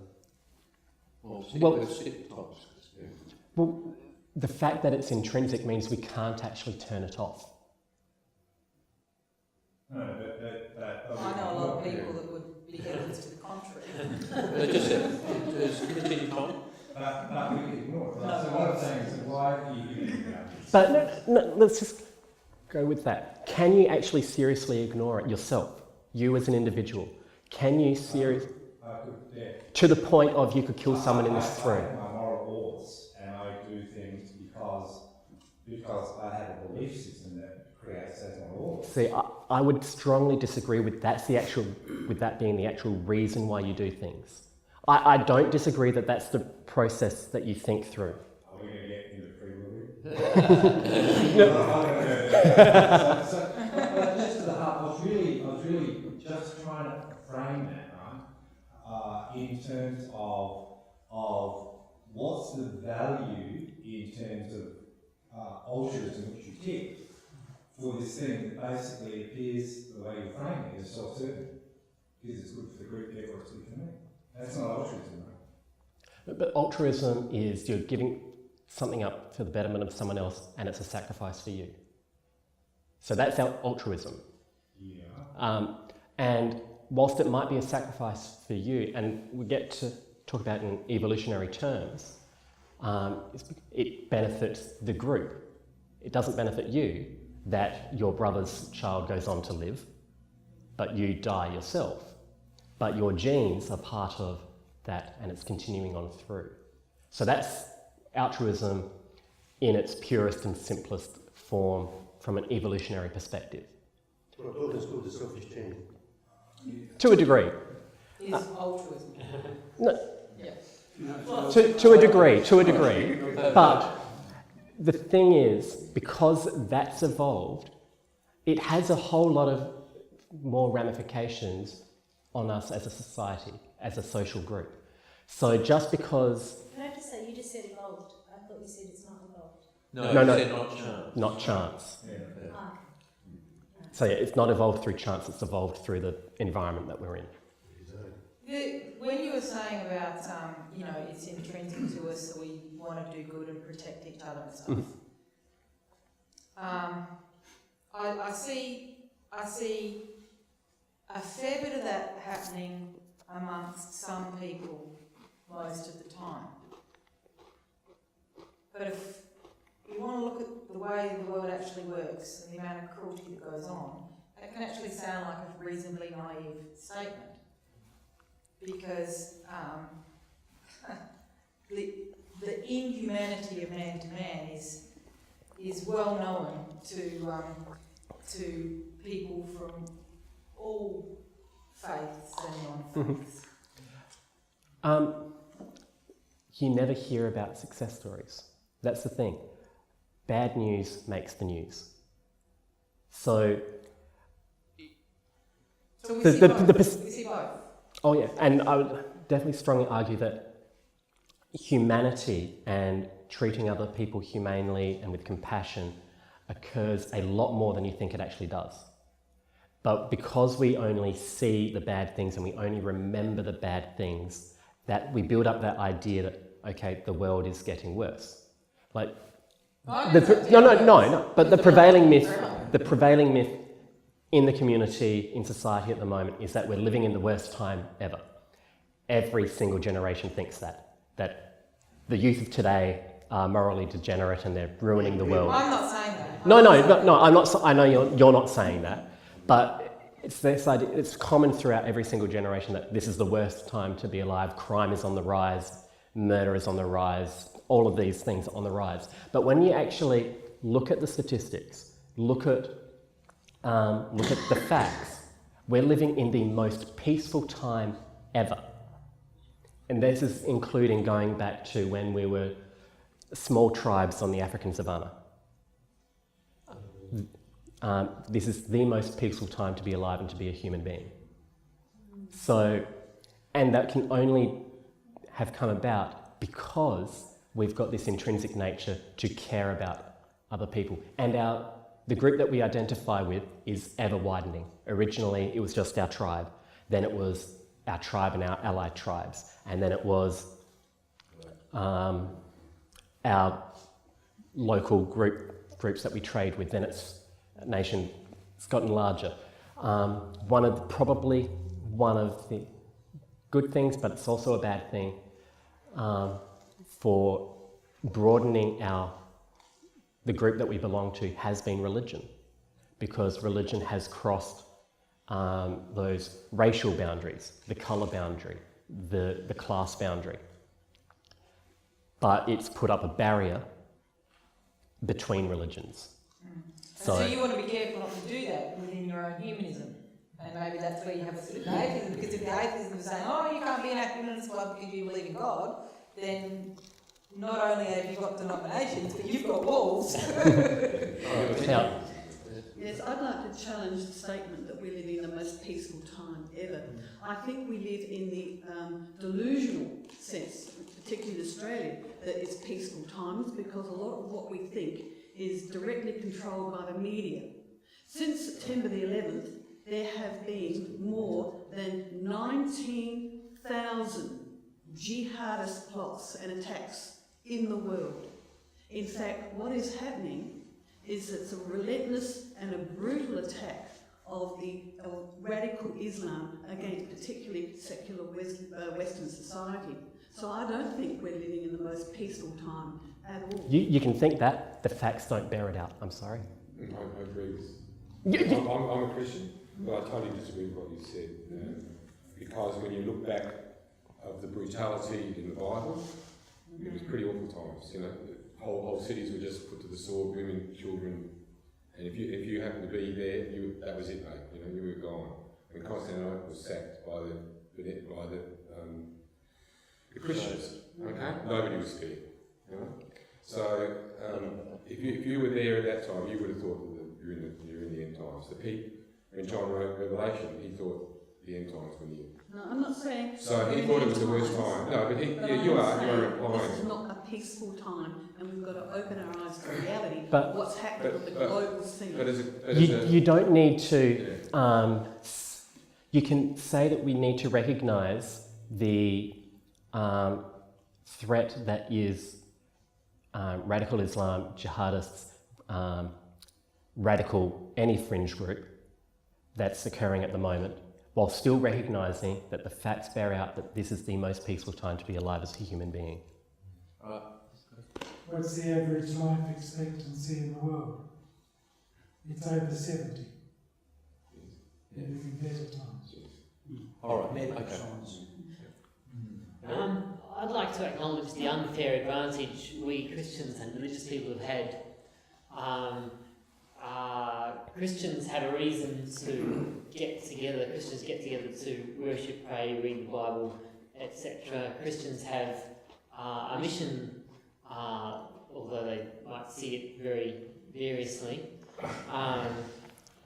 Well, the fact that it's intrinsic means we can't actually turn it off. No, but I know a lot of people that would be evidence to the contrary. Just continue, Tom. But we can ignore it. Right? So what I'm saying is, why are you giving it out? But no, let's just go with that. Can you actually seriously ignore it yourself? You as an individual. Can you seriously... To the point of you could kill someone in this room. I have my moral laws and I do things because I have a belief system that creates those moral laws. See, I would strongly disagree with that being the actual reason why you do things. I don't disagree that that's the process that you think through. Are we going to get into free will? But just to the heart, I was really just trying to frame that, right? In terms of what's the value in terms of altruism, which you tick, for this thing that basically appears the way you're framing it as self-serving. Because it's good for the group, therefore it's good for me. That's not altruism, right? But altruism is you're giving something up for the betterment of someone else and it's a sacrifice for you. So that's our altruism. Yeah. And whilst it might be a sacrifice for you, and we get to talk about it in evolutionary terms, it benefits the group. It doesn't benefit you that your brother's child goes on to live, but you die yourself. But your genes are part of that and it's continuing on through. So that's altruism in its purest and simplest form from an evolutionary perspective. Well, Plato's called the selfish gene. To a degree. Is altruism. No, Yeah. to a degree. But the thing is, because that's evolved, it has a whole lot of more ramifications on us as a society, as a social group. So just because... Can I just say, you just said evolved. I thought you said it's not evolved. No, Said not chance. not chance. Yeah. Ah. So yeah, it's not evolved through chance, it's evolved through the environment that we're in. When you were saying about, it's intrinsic to us that we want to do good and protect each other and stuff, I see a fair bit of that happening amongst some people most of the time. But if you want to look at the way the world actually works and the amount of cruelty that goes on, that can actually sound like a reasonably naive statement. Because the inhumanity of man to man is well known to people from all faiths and non-faiths. You never hear about success stories. That's the thing. Bad news makes the news. So we see both. Oh yeah, and I would definitely strongly argue that humanity and treating other people humanely and with compassion occurs a lot more than you think it actually does. But because we only see the bad things and we only remember the bad things, that we build up that idea that, okay, the world is getting worse. Like, but the prevailing myth in the community, in society at the moment, is that we're living in the worst time ever. Every single generation thinks that the youth of today are morally degenerate and they're ruining the world. I'm not saying that. No, I'm not. I know you're not saying that, but it's this idea, it's common throughout every single generation that this is the worst time to be alive, crime is on the rise, murder is on the rise, all of these things are on the rise. But when you actually look at the statistics, look at the facts, we're living in the most peaceful time ever. And this is including going back to when we were small tribes on the African savannah. This is the most peaceful time to be alive and to be a human being. So, and that can only have come about because we've got this intrinsic nature to care about other people. And the group that we identify with is ever widening. Originally, it was just our tribe. Then it was our tribe and our allied tribes. And then it was our local groups that we trade with. Then it's a nation, it's gotten larger. Probably one of the good things, but it's also a bad thing for broadening the group that we belong to has been religion, because religion has crossed those racial boundaries, the colour boundary, the class boundary. But it's put up a barrier between religions. So you want to be careful not to do that within your own humanism. And maybe that's where you have a sort of atheism, because if the atheism is saying, oh, you can't be an humanist club because you believe in God, then not only have you got denominations, but you've got walls. Yes, I'd like to challenge the statement that we live in the most peaceful time ever. I think we live in the delusional sense, particularly in Australia, that it's peaceful times, because a lot of what we think is directly controlled by the media. Since September the 11th, there have been more than 19,000 jihadist plots and attacks in the world. In fact, what is happening is it's a relentless and a brutal attack of radical Islam against particularly secular Western society. So I don't think we're living in the most peaceful time at all. You can think that, the facts don't bear it out. I'm sorry. I agree with I'm a Christian, but I totally disagree with what you said. Because when you look back of the brutality in the Bible, it was pretty awful times. You know, whole cities were just put to the sword, women, children, and if you happened to be there, that was it, mate. You know, you were gone. When Constantinople was sacked by the Christians, okay, nobody was scared. You know? So if you were there at that time, you would have thought that you're in the end times. When John wrote Revelation, he thought the end times were near. No, I'm not saying... So he thought it was the worst time. No, but you are implying... This is not a peaceful time, and we've got to open our eyes to reality, but what's happening on the global scene. You don't need to... you can say that we need to recognise the threat that is radical Islam, jihadists, any fringe group that's occurring at the moment, while still recognising that the facts bear out that this is the most peaceful time to be alive as a human being. What's the average life expectancy in the world? It's over 70. In better times. All right, okay. I'd like to acknowledge the unfair advantage we Christians and religious people have had. Christians have a reason to get together. Christians get together to worship, pray, read the Bible, etc. Christians have a mission, although they might see it very variously.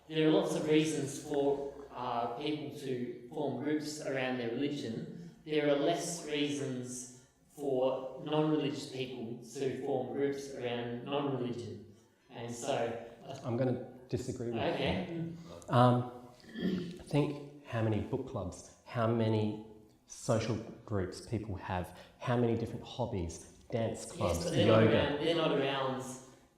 There are lots of reasons for people to form groups around their religion. There are less reasons for non-religious people to form groups around non-religion. And so... I'm going to disagree with okay. Think how many book clubs, how many social groups people have, how many different hobbies, dance clubs, yes, but yoga. They're not around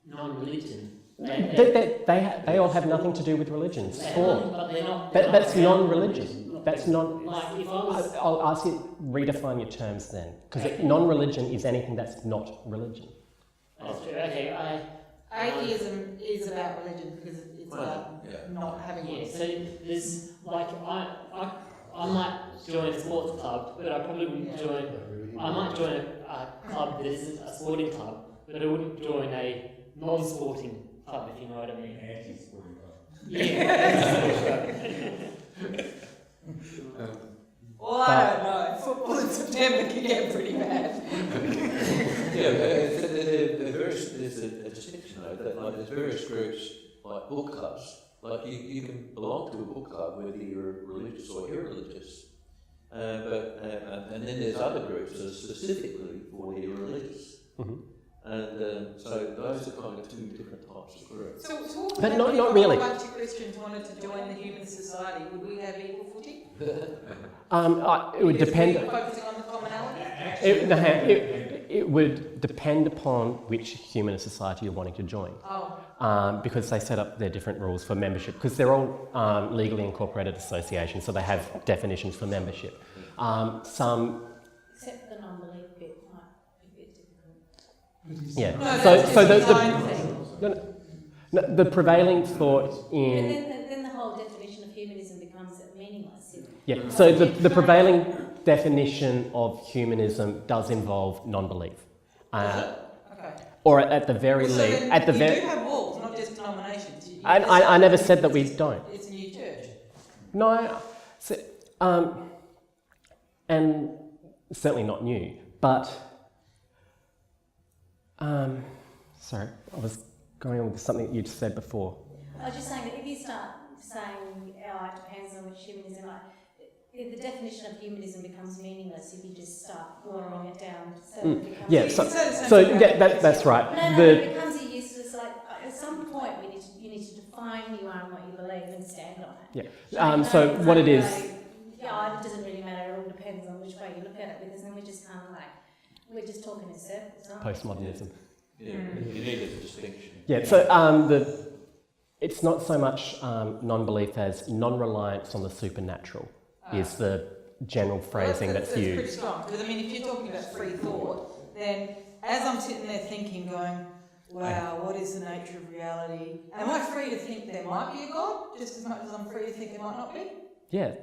non-religion. They all have nothing to do with religion. That's non-religion. That's non. Like if I was, I'll ask you redefine your terms then, because non-religion is anything that's not religion. That's true. Okay, atheism is about religion because it's about not having Yeah, one. so there's like I might join a sports club, but I probably wouldn't join. I might join a club that isn't a sporting club, but I wouldn't join a non-sporting club, if you know what I mean. Anti-sporting club. Yeah. Well, I don't know. Football in September can get pretty bad. There's a distinction though, that like there's various groups like book clubs. Like you can belong to a book club whether you're religious or irreligious. And then there's other groups that are specifically for the irreligious. Mm-hmm. And so those are kind of two different types of groups. So what would But happen not- if not a really. whole bunch of Christians wanted to join the Humanist Society? Would we have equal footing? It would depend. Focusing on the commonality? It would depend upon which humanist society you're wanting to join. Because they set up their different rules for membership, because they're all legally incorporated associations, so they have definitions for membership. Some... Except the non-belief bit might be a bit difficult. Yeah. No, the prevailing thought in... But then the whole definition of humanism becomes meaningless. Yeah, so the prevailing definition of humanism does involve non-belief. Or at the very least... At the you do have walls, not just denominations. I never said that we don't. It's a new church. No, so, and certainly not new, but... sorry, I was going on with something that you'd said before. I was just saying that if you start saying, it depends on which humanism, the definition of humanism becomes meaningless if you just start watering it down. So it becomes That's right. No, it becomes a useless, at some point you need to define who you are and what you believe and stand on it. Yeah. So what it is... it doesn't really matter, it all depends on which way you look at it, because then we're just kind of we're just talking in circles, aren't we? Postmodernism. Yeah, you need a distinction. Yeah, so it's not so much non-belief as non-reliance on the supernatural is the general phrasing that's used. Pretty strong, because if you're talking about free thought, then as I'm sitting there thinking, going, wow, what is the nature of reality? Am I free to think there might be a God, just as much as I'm free to think there might not be? Yeah.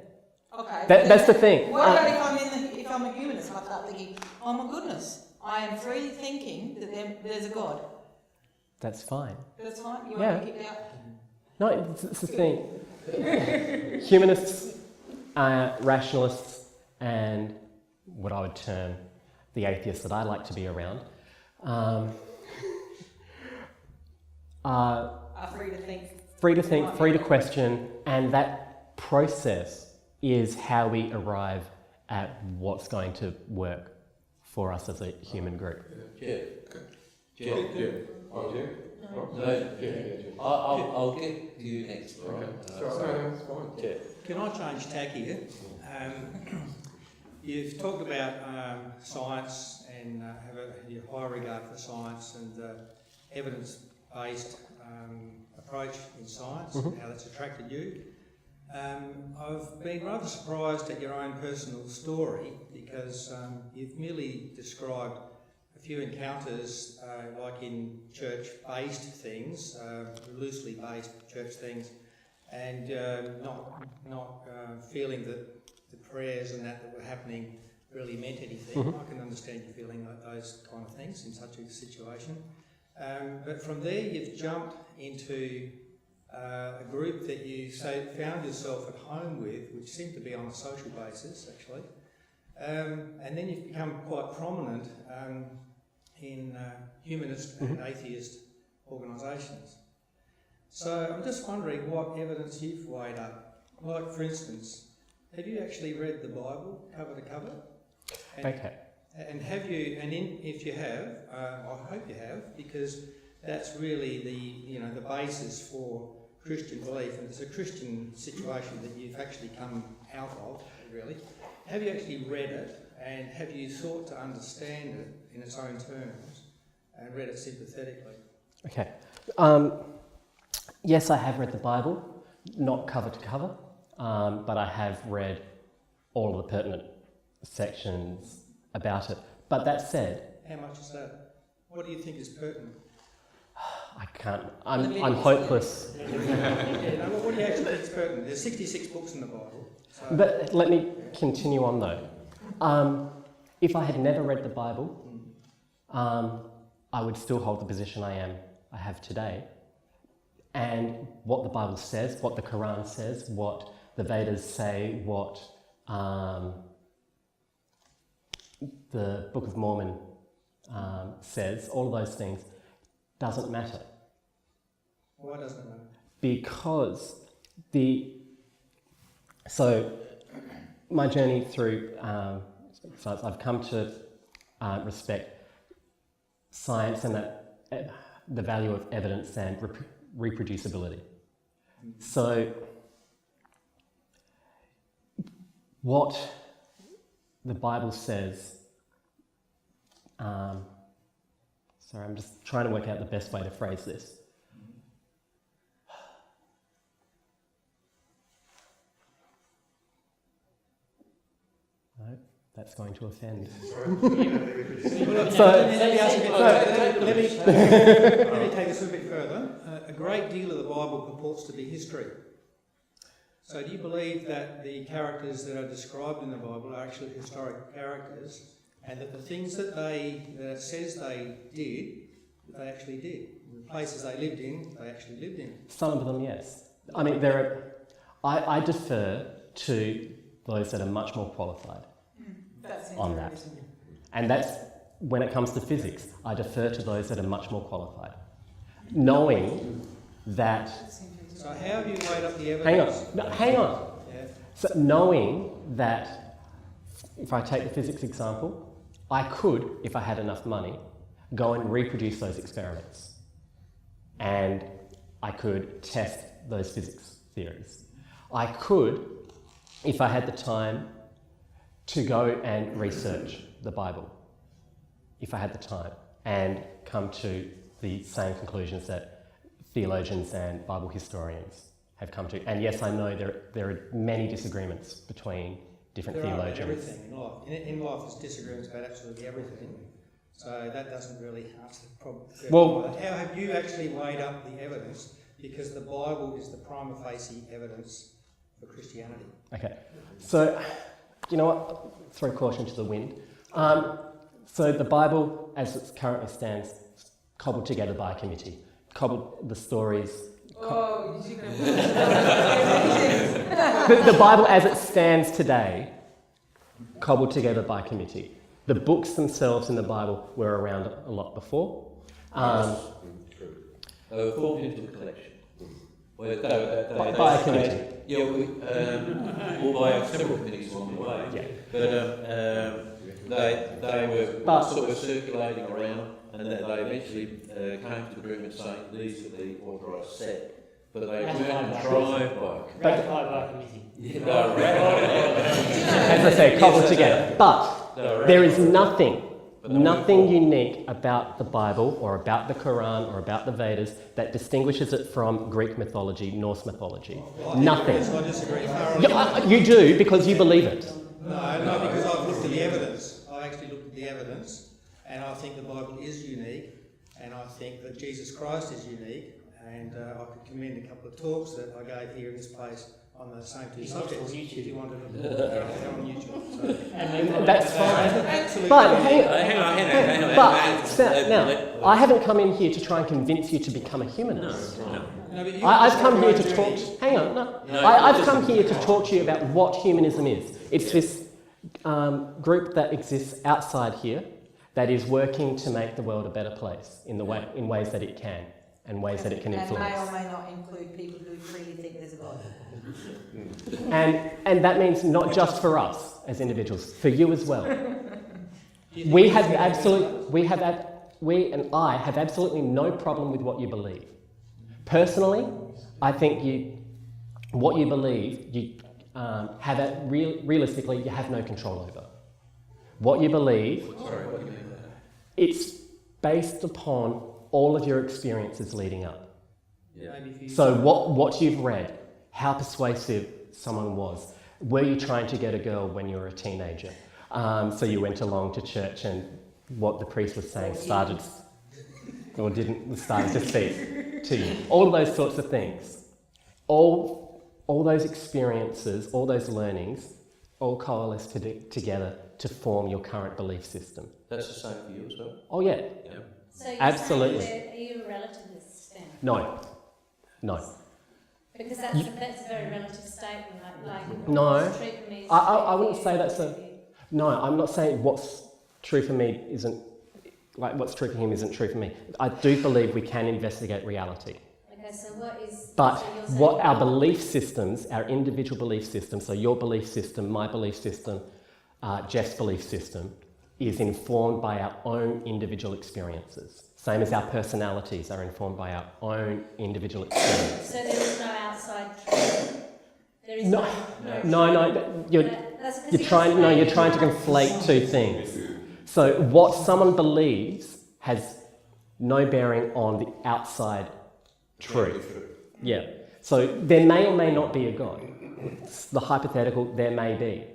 Okay. That's the thing. What about if I'm a humanist? I start thinking, oh my goodness, I am freely thinking that there's a God. That's fine. That's fine? You want me to kick out? No, it's the thing. Humanists, rationalists, and what I would term the atheists that I like to be around, are free to think. Free to think, free to question, and that process is how we arrive at what's going to work for us as a human group. I'll get to you next. Can I change tack here? You've talked about science and have a high regard for science and evidence-based approach in science, how that's attracted you. I've been rather surprised at your own personal story because you've merely described a few encounters like in church-based things, loosely based church things, and not feeling that the prayers and that were happening really meant anything. I can understand you feeling like those kind of things in such a situation. But from there you've jumped into a group that you found yourself at home with, which seemed to be on a social basis actually, and then you've become quite prominent in humanist and atheist organisations. So I'm just wondering what evidence you've weighed up. Like for instance, have you actually read the Bible cover to cover? Okay. And have you? And if you have, I hope you have, because that's really the basis for Christian belief, and it's a Christian situation that you've actually come out of, really. Have you actually read it, and have you sought to understand it in its own terms, and read it sympathetically? Okay. Yes, I have read the Bible, not cover to cover, but I have read all of the pertinent sections about it. But that said... How much is that? What do you think is pertinent? I can't. I'm hopeless. Yeah, no, what do you actually think is pertinent? There's 66 books in the Bible. So But let me continue on though. If I had never read the Bible, I would still hold the position I have today. And what the Bible says, what the Quran says, what the Vedas say, what the Book of Mormon says, all of those things, doesn't matter. why doesn't it matter? Because so my journey through science, I've come to respect science and the value of evidence and reproducibility. So what the Bible says, sorry, I'm just trying to work out the best way to phrase this. No, that's going to offend. Let me take this a bit further. A great deal of the Bible purports to be history. So do you believe that the characters that are described in the Bible are actually historic characters, and that the things that it says they did, that they actually did? The places they lived in, they actually lived in. Some of them, yes. I mean, I defer to those that are much more qualified on that. And that's when it comes to physics. I defer to those that are much more qualified. Knowing that... So how have you weighed up the evidence? Hang on. Yeah. So knowing that, if I take the physics example, I could, if I had enough money, go and reproduce those experiments. And I could test those physics theories. I could, if I had the time, to go and research the Bible, if I had the time, and come to the same conclusions that theologians and Bible historians have come to. And yes, I know there are many disagreements between different theologians. There are about everything in life. In life there's disagreements about absolutely everything. So that doesn't really answer the problem. Well, how have you actually weighed up the evidence? Because the Bible is the prima facie evidence for Christianity. Okay, so you know what? Throw caution to the wind. So the Bible, as it currently stands, cobbled together by a committee. Cobbled the stories. The Bible, as it stands today, cobbled together by a committee. The books themselves in the Bible were around a lot before. They were formed into a collection. By a committee. Yeah, or by several committees along the way. Yeah. But they were sort of circulating around, and they eventually came to agreement saying these are the authorised set. But they weren't contrived by a committee. Ratified by a committee. As I say, cobbled together. But there is nothing unique about the Bible or about the Quran or about the Vedas that distinguishes it from Greek mythology, Norse mythology. Nothing. I disagree thoroughly. You do because you believe it. No, because I've looked at the evidence. I actually looked at the evidence, and I think the Bible is unique, and I think that Jesus Christ is unique, and I could commend a couple of talks that I gave here in this place on the same two subjects. If you wanted to they're on YouTube. So. That's fine. But hang on. But now, I haven't come in here to try and convince you to become a humanist. No, I've come here to talk. Hang on, I've come here to talk to you about what humanism is. It's this group that exists outside here that is working to make the world a better place in ways that it can and ways that it can influence. And may or may not include people who really think there's a God. And that means not just for us as individuals, for you as well. We and I have absolutely no problem with what you believe. Personally, I think what you believe, realistically, you have no control over. What you believe, it's based upon all of your experiences leading up. Yeah. So what you've read, how persuasive someone was. Were you trying to get a girl when you were a teenager? So you went along to church and what the priest was saying started... or didn't start to speak to you. All of those sorts of things. All those experiences, all those learnings, all coalesce together to form your current belief system. That's the same for you as well? Oh yeah. Yeah. So you're Absolutely. saying, are you a relativist then? No. Because that's a very relative statement. Like No. what's true for me is I true wouldn't for say you. that's a... No, I'm not saying what's true for me isn't... Like, what's true for him isn't true for me. I do believe we can investigate reality. Okay, so what is... But so you're saying what our belief systems, our individual belief systems, so your belief system, my belief system, Jeff's belief system, is informed by our own individual experiences. Same as our personalities are informed by our own individual experiences. So there is no outside truth? There is No, you're trying to conflate two things. So what someone believes has no bearing on the outside truth. Yeah. So there may or may not be a God. It's the hypothetical, there may be.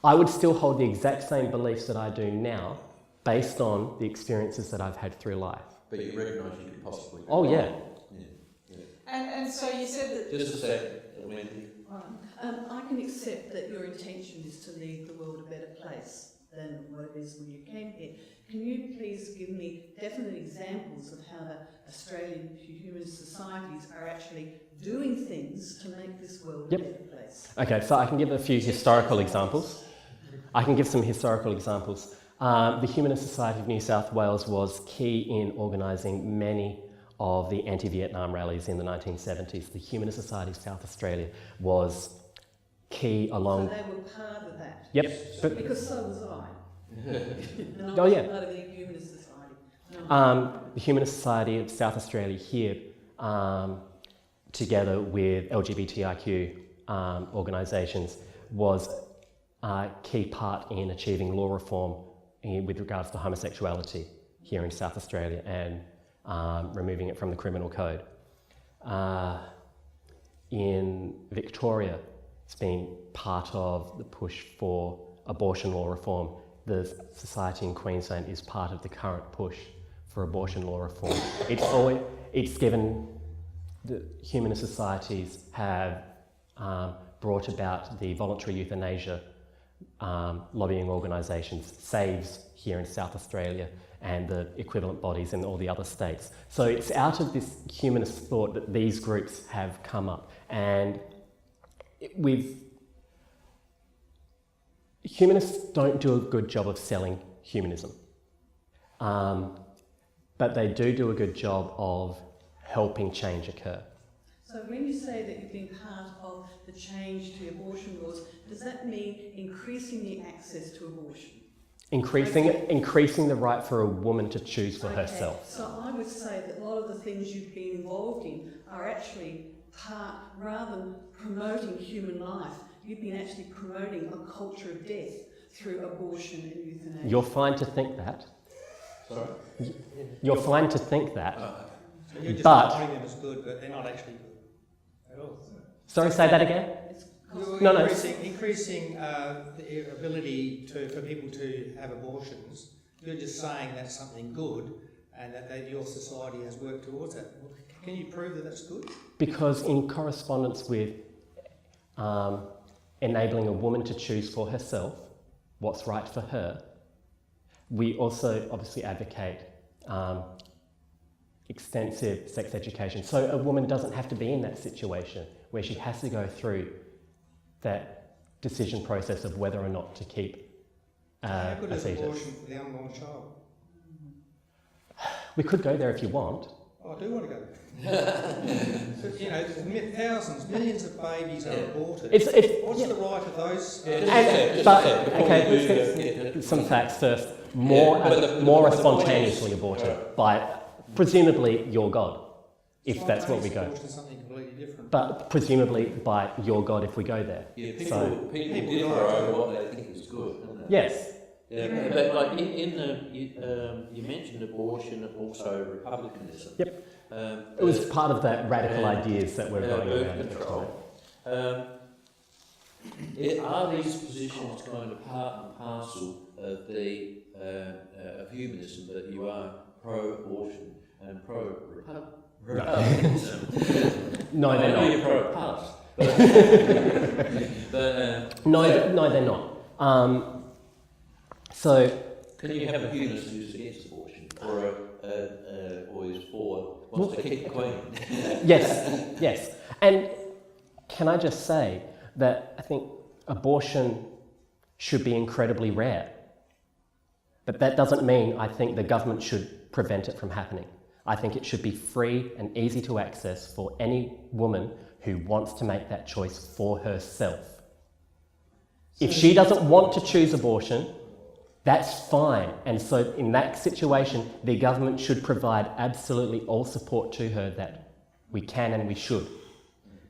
I would still hold the exact same beliefs that I do now based on the experiences that I've had through life. But you recognise you could possibly... Oh, yeah. And so you said that... Just a second, Wendy. I can accept that your intention is to leave the world a better place than what it is when you came here. Can you please give me definite examples of how the Australian humanist societies are actually doing things to make this world a better place? Okay, so I can give a few historical examples. I can give some historical examples. The Humanist Society of New South Wales was key in organising many of the anti-Vietnam rallies in the 1970s. The Humanist Society of South Australia was key along... So they were part of that? Yep. Because so was I. And I Oh, was yeah. part of the Humanist Society. No. The Humanist Society of South Australia here, together with LGBTIQ organisations, was a key part in achieving law reform with regards to homosexuality here in South Australia and removing it from the criminal code. In Victoria, it's been part of the push for abortion law reform. The society in Queensland is part of the current push for abortion law reform. It's given the humanist societies have brought about the voluntary euthanasia lobbying organisations, SAVES here in South Australia, and the equivalent bodies in all the other states. So it's out of this humanist thought that these groups have come up. And humanists don't do a good job of selling humanism, but they do a good job of helping change occur. So when you say that you've been part of the change to abortion laws, does that mean increasing the access to abortion? Increasing the right for a woman to choose for herself. So I would say that a lot of the things you've been involved in are actually part, rather than promoting human life, you've been actually promoting a culture of death through abortion and euthanasia. You're fine to think that. Sorry? You're fine to think that. So you're just but promoting them as good, but they're not actually good at all. Sorry, say that again? You're increasing the ability for people to have abortions. You're just saying that's something good and that your society has worked towards that. Can you prove that that's good? Because in correspondence with enabling a woman to choose for herself what's right for her, we also obviously advocate extensive sex education. So a woman doesn't have to be in that situation where she has to go through that decision process of whether or not to keep How good a is fetus. abortion for the unborn child? We could go there if you want. Oh, I do want to go there. But, you know, thousands, millions of babies are aborted. What's the right of those? Okay, let's get some facts first. More are spontaneously aborted by presumably your God, if that's what we go. Abortion is something completely different. But presumably by your God if we go there. Yeah, people differ over what they think is good, don't they? Yes. Yeah, but like you mentioned abortion and also republicanism. Yep. It was part of that radical ideas that were going around at the time. Are these positions kind of part and parcel of the of humanism, that you are pro-abortion and pro-Republicanism. No, they're I know not. you're pro-pass. But, No, they're not. So, can you have a humanist who's against abortion, or is for, wants to kick the Queen? yes. And can I just say that I think abortion should be incredibly rare. But that doesn't mean I think the government should prevent it from happening. I think it should be free and easy to access for any woman who wants to make that choice for herself. If she doesn't want to choose abortion, that's fine. And so in that situation, the government should provide absolutely all support to her that we can and we should.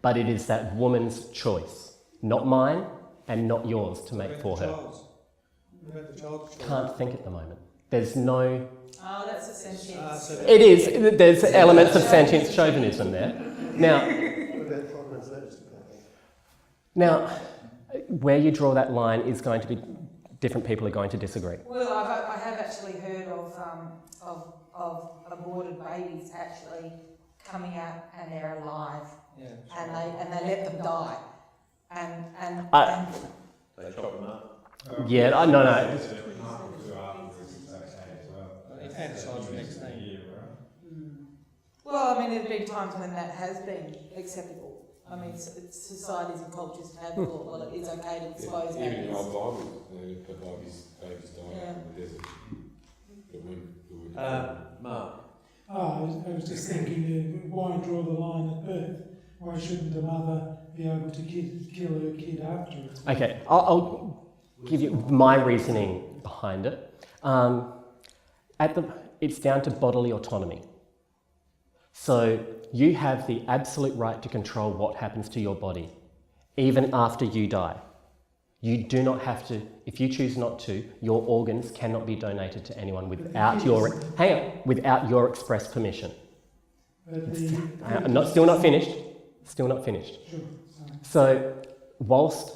But it is that woman's choice, not mine and not yours to make for her. What about the child's choice? Can't think at the moment. There's no... Oh, that's a sentence. It is. There's elements of sentient chauvinism there. Now, What about 5 months later? now, where you draw that line is going to be... different people are going to disagree. Well, I have actually heard of aborted babies actually coming out and they're alive, and they let them die, and They chop them up. Yeah, no. Infanticide the next thing. well, I mean, there's been times when that has been acceptable. I mean, societies and cultures have thought, well, it is okay to expose Even in babies. the old Bible, babies dying out in the desert. But Mark. I was just thinking, why draw the line at birth? Why shouldn't a mother be able to kill her kid afterwards? Okay, I'll give you my reasoning behind it. It's down to bodily autonomy. So you have the absolute right to control what happens to your body, even after you die. You do not have to, if you choose not to, your organs cannot be donated to anyone without your express permission. Still not finished. Sure, So whilst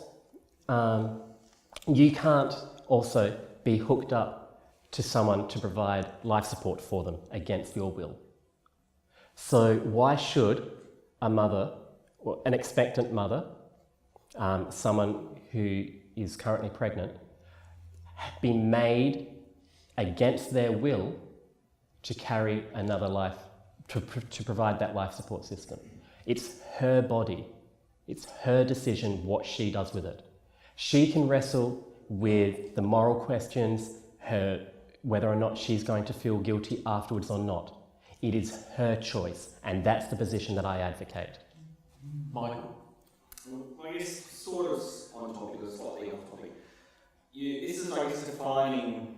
you can't also be hooked up to someone to provide life support for them against your will. So why should a mother, or an expectant mother, someone who is currently pregnant, be made against their will to carry another life, to provide that life support system? It's her body. It's her decision what she does with it. She can wrestle with the moral questions, whether or not she's going to feel guilty afterwards or not. It is her choice, and that's the position that I advocate. Michael. Well, I guess sort of on topic, or slightly off topic. This is, I guess, defining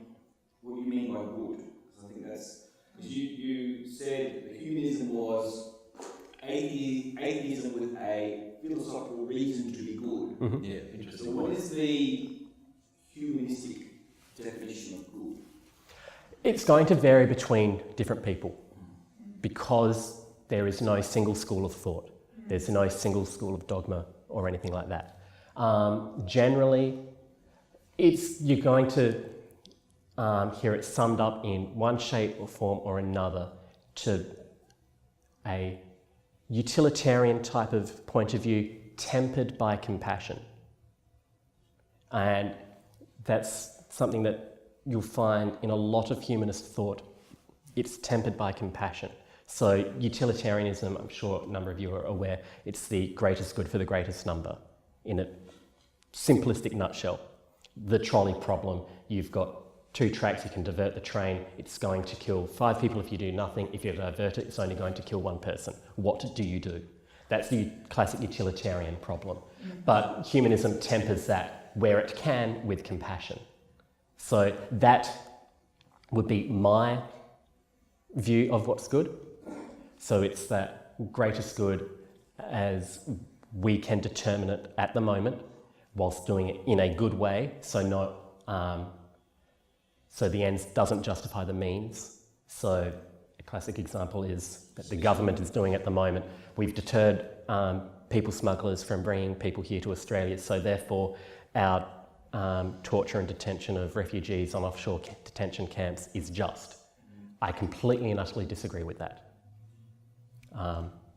what you mean by good. Because I think that's... Because you said that humanism was atheism with a philosophical reason to be good. Mm-hmm. Yeah, interesting. So what is the humanistic definition of good? It's going to vary between different people because there is no single school of thought. There's no single school of dogma or anything like that. Generally, you're going to hear it summed up in one shape or form or another to a utilitarian type of point of view tempered by compassion. And that's something that you'll find in a lot of humanist thought. It's tempered by compassion. So utilitarianism, I'm sure a number of you are aware, it's the greatest good for the greatest number in a simplistic nutshell. The trolley problem, you've got 2 tracks, you can divert the train, it's going to kill 5 people if you do nothing. If you divert it, it's only going to kill 1 person. What do you do? That's the classic utilitarian problem. But humanism tempers that where it can with compassion. So that would be my view of what's good. So it's that greatest good as we can determine it at the moment, whilst doing it in a good way, so the ends doesn't justify the means. So a classic example is that the government is doing at the moment. We've deterred people smugglers from bringing people here to Australia, so therefore our torture and detention of refugees on offshore detention camps is just. I completely and utterly disagree with that.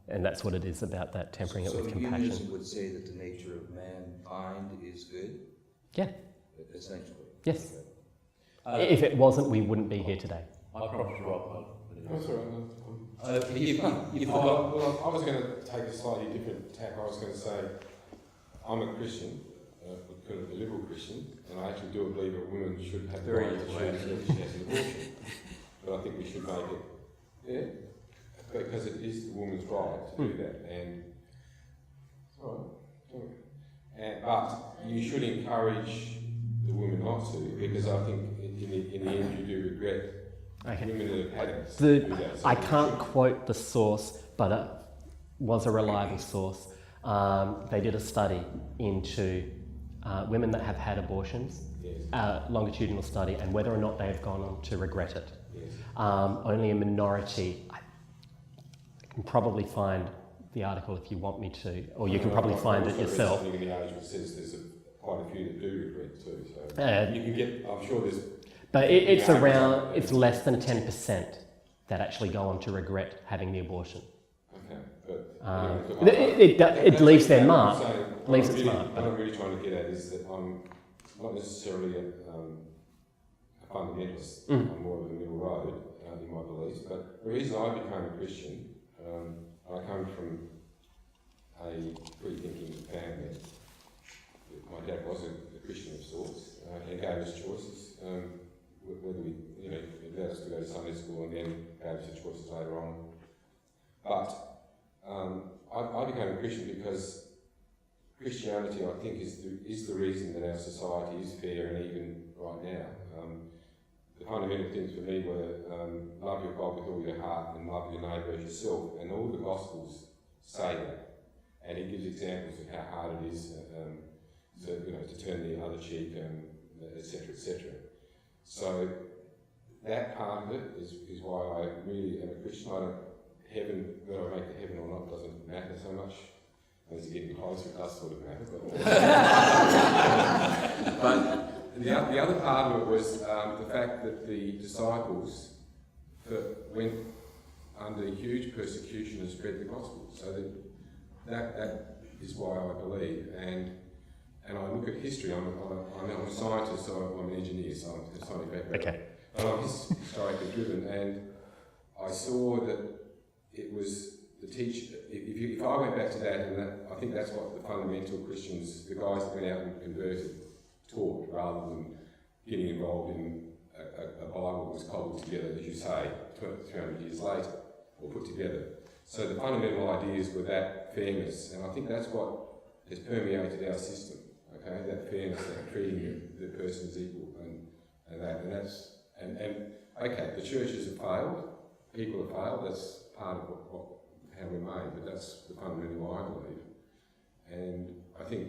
And that's what it is about that, tempering it with compassion. So humanism would say that the nature of mankind is good? Yeah. Essentially? Yes. If it wasn't, we wouldn't be here today. I promise you That's all right. You Well, I was going to take a slightly different tack. I was going to say, I'm a Christian, a liberal Christian, and I actually do believe a woman should have the right to choose whether she has an abortion. But I think we should make it, because it is the woman's right to do that. And but you should encourage the woman not to, because I think in the end you do regret. Okay. Women that have had to do that. So I can't quote the source, but it was a reliable source. They did a study into women that have had abortions, longitudinal study, and whether or not they have gone on to regret it. Yes. Only a minority. I can probably find the article if you want me to, or you can probably find it yourself. In the age that says there's quite a few that do regret too. So you can get. I'm sure there's. But it's less than 10% that actually go on to regret having the abortion. Okay, but it leaves their mark. What I'm really trying to get at is that I'm not necessarily a fundamentalist. I'm more of a middle road in my beliefs. But the reason I became a Christian, I come from a free-thinking family. My dad was a Christian of sorts. He gave us choices. Whether we, allowed us to go to Sunday school and then gave us the choices later on. But I became a Christian because Christianity, I think, is the reason that our society is fair and even right now. The fundamental things for me were love your God with all your heart and love your neighbour as yourself, and all the Gospels say that. And he gives examples of how hard it is to turn the other cheek, etc., etc. So that part of it is why I really am a Christian. Whether I make it heaven or not doesn't matter so much. As you're getting closer, it does sort of matter. But the other part of it was the fact that the disciples went under huge persecution and spread the gospel. So that is why I believe. And I look at history. I'm a scientist, so I'm an engineer, so I'm a scientific background. Okay. But I'm historically driven, and I saw that it was the teach. If I went back to that, I think that's what the fundamental Christians, the guys that went out and converted, taught, rather than getting involved in a Bible that was cobbled together, as you say, 300 years later, or put together. So the fundamental ideas were that fairness, and I think that's what has permeated our system. Okay, that fairness, that treating the person as equal, and okay, the churches have failed, people have failed. That's part of how we're made, but that's the fundamental I believe. And I think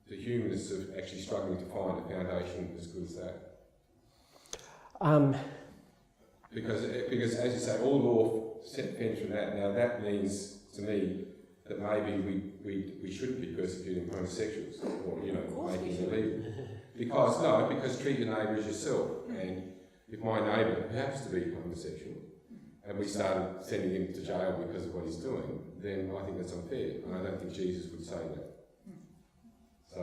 the humanists are actually struggling to find a foundation as good as that. Because as you say, all law stems from that. Now that means to me that maybe we shouldn't be persecuting homosexuals or making it illegal. Because treat your neighbour as yourself. And if my neighbour happens to be homosexual and we started sending him to jail because of what he's doing, then I think that's unfair. And I don't think Jesus would say that. So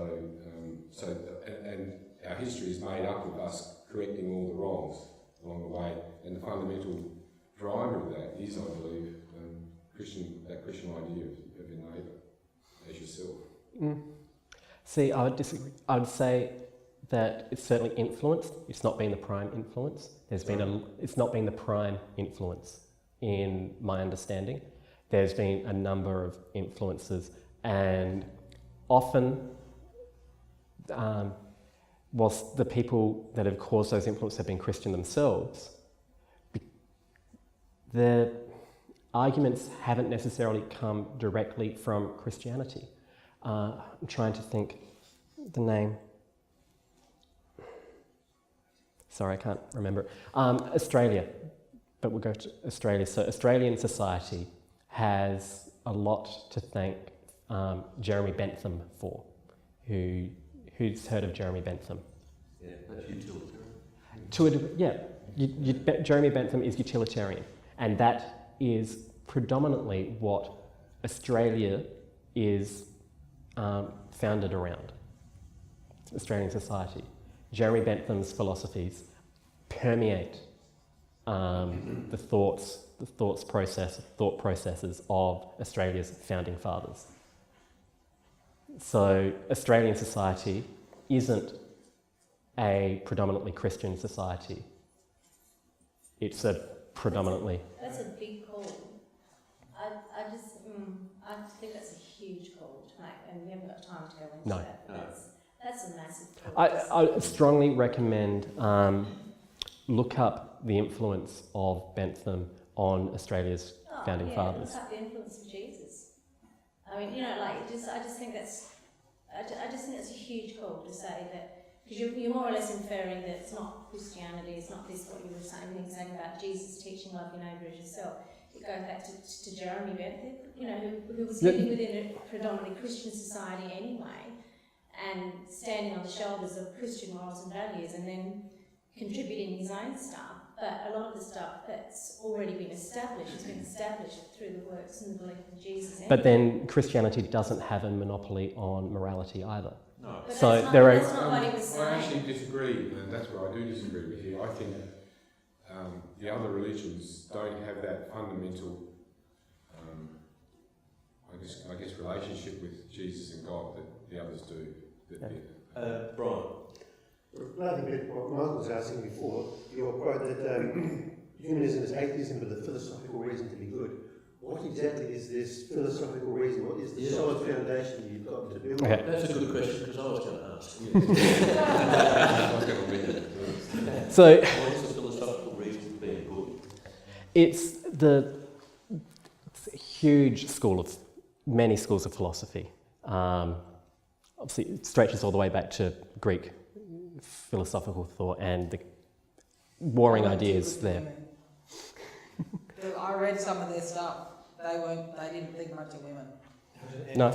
our history is made up of us correcting all the wrongs along the way, and the fundamental driver of that is, I believe, that Christian idea of your neighbour as yourself. See, I would disagree. I would say that it's certainly influenced. It's not been the prime influence. It's not been the prime influence in my understanding. There's been a number of influences, and often, whilst the people that have caused those influences have been Christian themselves, the arguments haven't necessarily come directly from Christianity. I'm trying to think the name. Sorry, I can't remember. Australia, but we'll go to Australia. So Australian society has a lot to thank Jeremy Bentham for. Who's heard of Jeremy Bentham? Yeah, that's utilitarian. Yeah, Jeremy Bentham is utilitarian, and that is predominantly what Australia is founded around, Australian society. Jeremy Bentham's philosophies permeate the thought processes of Australia's founding fathers. So Australian society isn't a predominantly Christian society. It's a predominantly... That's a big call. I think that's a huge call to make, and we haven't got time to go into that. That's a massive call. I strongly recommend look up the influence of Bentham on Australia's founding fathers. Look up the influence of Jesus. I mean, you know, like I just think that's a huge call to say that, because you're more or less inferring that it's not Christianity, it's not this what you were saying about Jesus teaching love your neighbour as yourself. It goes back to Jeremy Bentham, you know, who was living within a predominantly Christian society anyway, and standing on the shoulders of Christian morals and values, and then contributing his own stuff. But a lot of the stuff that's already been established has been established through the works and the belief of Jesus. Anyway. But then Christianity doesn't have a monopoly on morality either. No. But so that's there not what he was saying. I actually disagree, and that's where I do disagree with you. I think the other religions don't have that fundamental, I guess, relationship with Jesus and God that the others do. Brian. Another bit what Michael was asking before, your quote that humanism is atheism with a philosophical reason to be good. What exactly is this philosophical reason? What is the solid foundation you've got to build on? That's a good question, because I was going to ask. I was going to read it. So, what is the philosophical reason for being good? It's a huge school of, many schools of philosophy. Obviously, it stretches all the way back to Greek philosophical thought and the warring ideas there. I read some of their stuff. They didn't think much of women. No,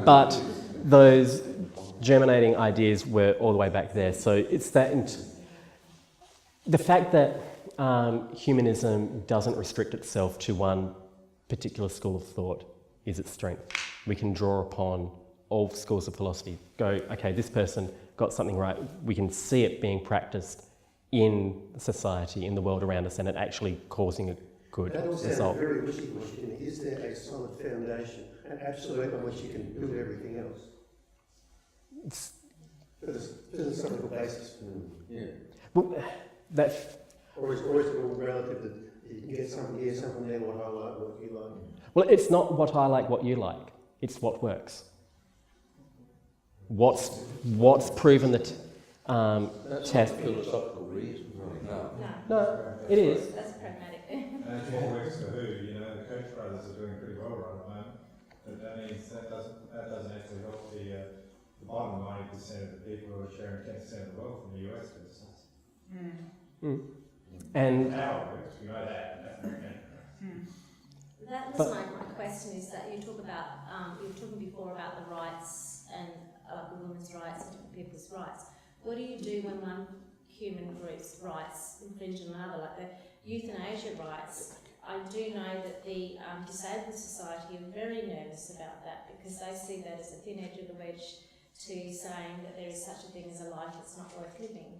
but those germinating ideas were all the way back there. So it's that, the fact that humanism doesn't restrict itself to one particular school of thought is its strength. We can draw upon all schools of philosophy. Go, okay, this person got something right. We can see it being practiced in society, in the world around us, and it actually causing a good that all result. sounds very wishy-washy. Is there a solid foundation, an absolute on which you can build everything else? It's, for the philosophical basis. Yeah. Well, that. Or is it all relative that you can get something here, something there, what I like, what you like? Well, it's not what I like, what you like. It's what works. What's proven that that's test? Not a philosophical reason, right? No, it is. That's pragmatic. It's what works for who. You know, the Koch brothers are doing pretty well right at the moment, but that means that doesn't actually help the bottom 90% of the people who are sharing 10% of the wealth from the US, for instance. And how it works, we know that. That was my question, is that you talk about, you were talking before about the rights and women's rights and different people's rights. What do you do when one human group's rights infringe on another, like the euthanasia rights? I do know that the disabled society are very nervous about that because they see that as a thin edge of the wedge to saying that there is such a thing as a life that's not worth living.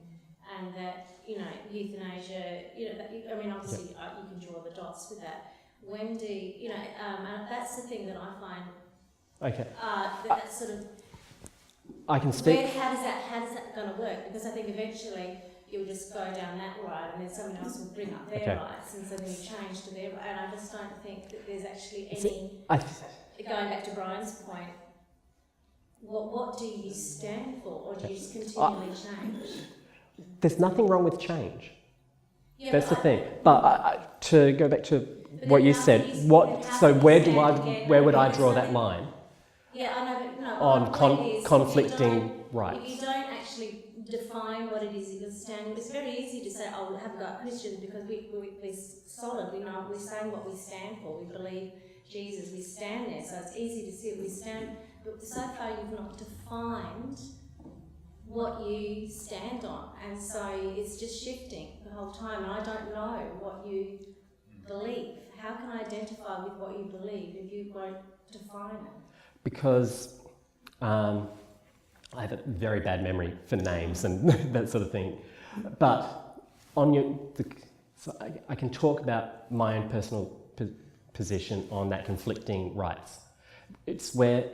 And that, you know, euthanasia, you know, I mean, obviously you can draw the dots with that. When do you know? That's the thing that I find. Okay. That's sort of. I can speak. How is that going to work? Because I think eventually you'll just go down that road, and then someone else will bring up their rights, and so then you change to their. And I just don't think that there's actually any. Going back to Brian's point, what do you stand for, or do you just continually change? There's nothing wrong with change. Yeah, that's the thing. But to go back to what you said, where would I draw that line? Yeah, I know, but no. On conflicting rights. If you don't actually define what it is you're standing, it's very easy to say, "Oh, we haven't got Christians because we're solid. We know we're saying what we stand for. We believe Jesus. We stand there, so it's easy to see what we stand." But so far, you've not defined what you stand on, and so it's just shifting the whole time, and I don't know what you believe. How can I identify with what you believe if you won't define it? Because I have a very bad memory for names and that sort of thing. But so I can talk about my own personal position on that conflicting rights. It's where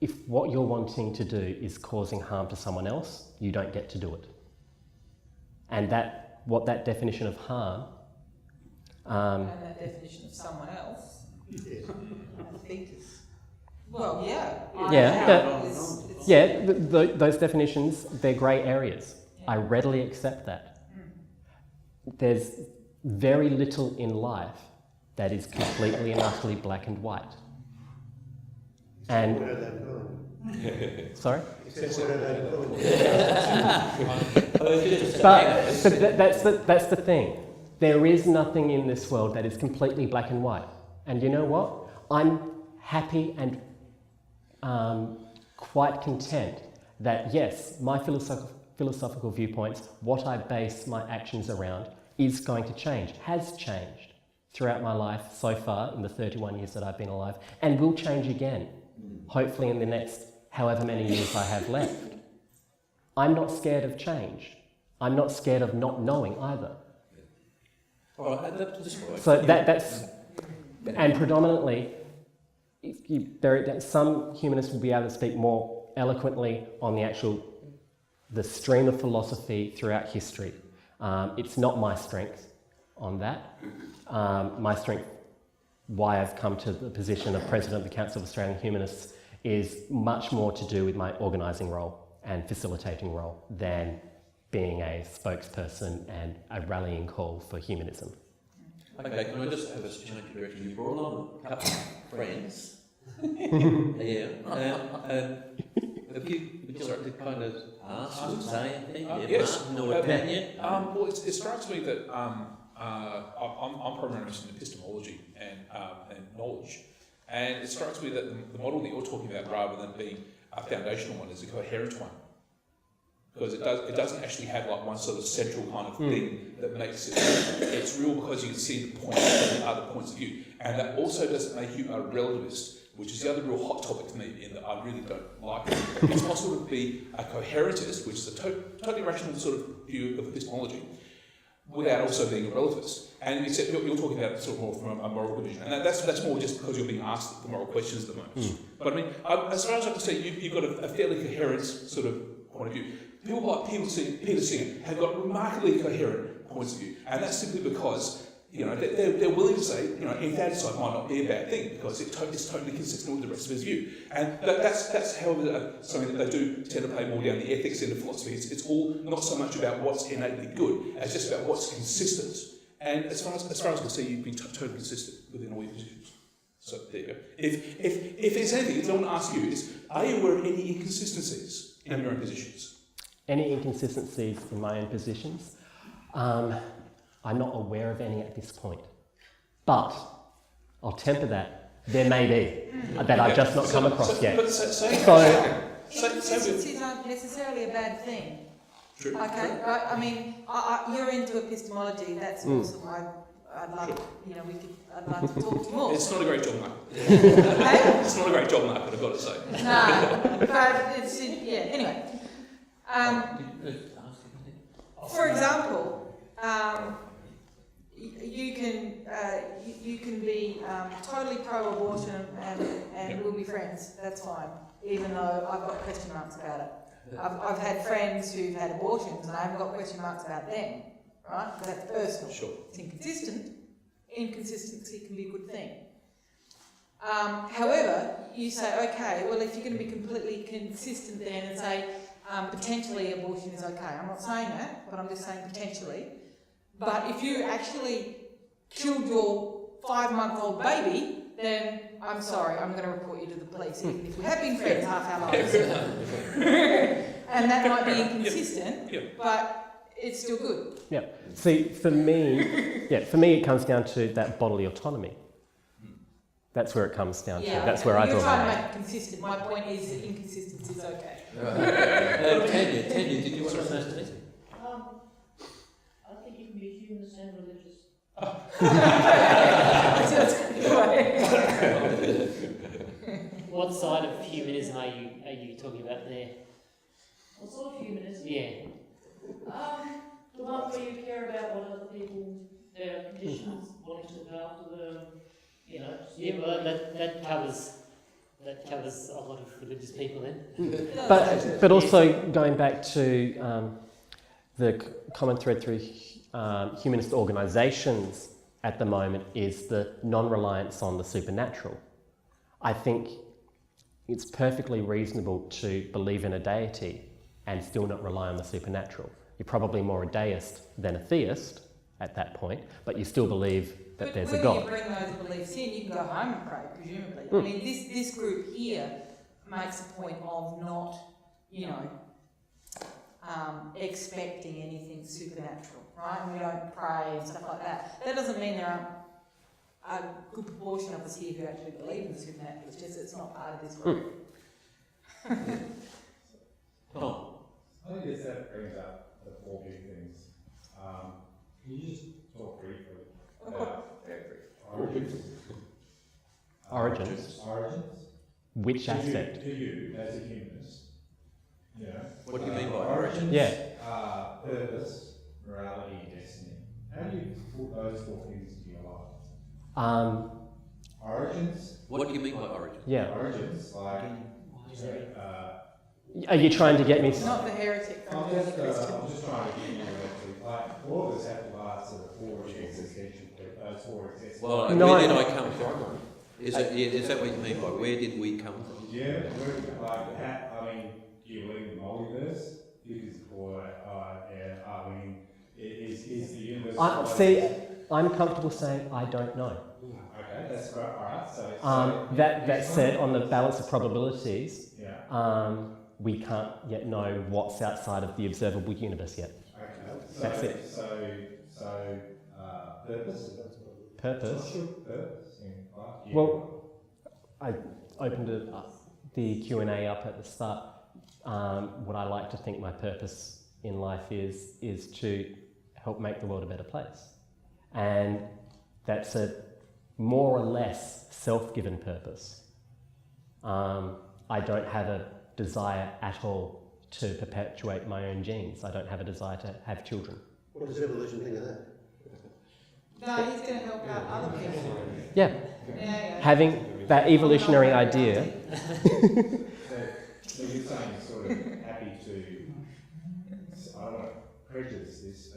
if what you're wanting to do is causing harm to someone else, you don't get to do it. And what that definition of harm... and that definition of someone else? A fetus. Well, those definitions, they're grey areas. I readily accept that. There's very little in life that is completely and utterly black and white. And sorry? But that's the thing. There is nothing in this world that is completely black and white. And you know what? I'm happy and quite content that yes, my philosophical viewpoints, what I base my actions around, is going to change, has changed throughout my life so far in the 31 years that I've been alive, and will change again, hopefully in the next however many years I have left. I'm not scared of change. I'm not scared of not knowing either. So that's, and predominantly, some humanists will be able to speak more eloquently on the stream of philosophy throughout history. It's not my strength on that. My strength, why I've come to the position of President of the Council of Australian Humanists, is much more to do with my organising role and facilitating role than being a spokesperson and a rallying call for humanism. Okay, can I just have a change of direction? You brought along a couple of friends. Yeah. Would you like to kind of ask or say anything? Yes. No opinion? Well, it strikes me that I'm primarily interested in epistemology and knowledge. And it strikes me that the model that you're talking about, rather than being a foundational one, is a coherent one. Because it doesn't actually have like one sort of central kind of thing that makes it. It's real because you can see the points from the other points of view. And that also doesn't make you a relativist, which is the other real hot topic to me, in that I really don't like it. It's possible to be a coherentist, which is a totally rational sort of view of epistemology, without also being a relativist. And except you're talking about it sort of more from a moral division. And that's more just because you're being asked the moral questions at the moment. But I mean, as far as I can see, you've got a fairly coherent sort of point of view. People like Peter Singer have got remarkably coherent points of view. And that's simply because, they're willing to say, infanticide might not be a bad thing because it's totally consistent with the rest of his view. And that's however something that they do tend to play more down the ethics end of philosophy. It's all not so much about what's innately good as just about what's consistent. And as far as I can see, you've been totally consistent within all your positions. So there you go. If there's anything I want to ask you is, are you aware of any inconsistencies in your own positions? Any inconsistencies in my own positions? I'm not aware of any at this point. But I'll temper that. There may be, that I've just not come across yet. Inconsistencies aren't necessarily a bad thing. True. Okay, right? I mean, you're into epistemology. That's awesome. I'd love, I'd love to talk to you more. It's not a great job market. It's not a great job market, I've got to say. No, but it's anyway. For example, you can be totally pro-abortion and we'll be friends. That's fine, even though I've got question marks about it. I've had friends who've had abortions and I haven't got question marks about them, right? But that's personal. Sure. It's inconsistent. Inconsistency can be a good thing. However, you say, okay, well, if you're going to be completely consistent then and say potentially abortion is okay. I'm not saying that, but I'm just saying potentially. But if you actually killed your 5-month-old baby, then I'm sorry, I'm going to report you to the police, even if we have been friends half our lives. And that might be inconsistent, but it's still good. Yeah. See, for me, it comes down to that bodily autonomy. That's where it comes down to. Yeah, That's okay. where I draw You're the trying to line. make it consistent. My point is that inconsistency is okay. Tanya, did you want to say something? I think you can be humanist and religious. What side of humanism are you talking about there? What sort of humanism? Yeah. The one where you care about what other people, their conditions, wanting to look after them, you know. Yeah, well, that covers a lot of religious people then. But also going back to the common thread through humanist organisations at the moment is the non-reliance on the supernatural. I think it's perfectly reasonable to believe in a deity and still not rely on the supernatural. You're probably more a deist than a theist at that point, but you still believe that there's a God. When you bring those beliefs in, you can go home and pray, presumably. I mean, this group here makes a point of not, you know, expecting anything supernatural, right? And we don't pray and stuff like that. That doesn't mean there aren't a good proportion of us here who actually believe in the supernatural. It's just it's not part of this group. Tom? I guess that brings up the four big things. Can you just talk briefly about origins? Origins? Origins? Which aspect? To you, as a humanist, you know. What do you mean by origins? Yeah. Purpose, morality, and destiny. How do you put those four things into your life? Origins? What do you mean by origins? Yeah. Origins, like... Are you trying to get me... Not the heretic from the early Christian. I'm just trying to get you to like, all of us have to ask the four existential, four existential... Well, where did I come from? Is that what you mean by where did we come from? Yeah, I mean, do you believe in the multiverse? Because, I mean, is the universe... See, I'm comfortable saying I don't know. Okay, that's right, alright. That said, on the balance of probabilities, yeah. We can't yet know what's outside of the observable universe yet. Okay, that's it. So, purpose? Purpose? What's your purpose in life? Well, I opened the Q&A up at the start. What I like to think my purpose in life is to help make the world a better place. And that's a more or less self-given purpose. I don't have a desire at all to perpetuate my own genes. I don't have a desire to have children. What does evolution think of that? No, he's going to help out other people. Yeah. Having that evolutionary idea. So you're saying you're sort of happy to, I don't want to prejudice this,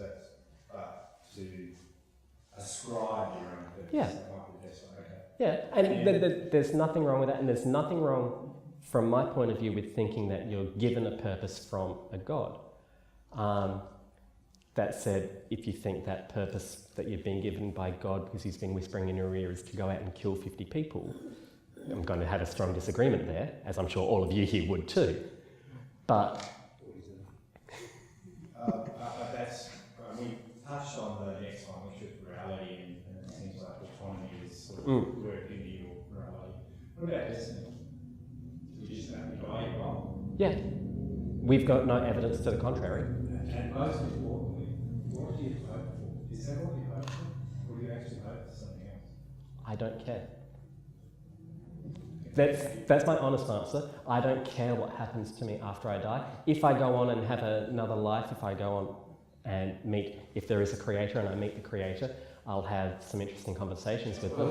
but to ascribe your own purpose. Yeah. Okay. Yeah, and there's nothing wrong with that, and there's nothing wrong from my point of view with thinking that you're given a purpose from a God. That said, if you think that purpose that you've been given by God because he's been whispering in your ear is to go out and kill 50 people, I'm going to have a strong disagreement there, as I'm sure all of you here would too. But... we touched on the next one, which is morality, and it seems like autonomy is sort of worked into your morality. What about destiny? You just have to die wrong. Yeah. We've got no evidence to the contrary. And most importantly, what do you hope for? Is that what you hope for? Or do you actually hope for something else? I don't care. That's my honest answer. I don't care what happens to me after I die. If I go on and have another life, if I go on and if there is a creator and I meet the creator, I'll have some interesting conversations with them.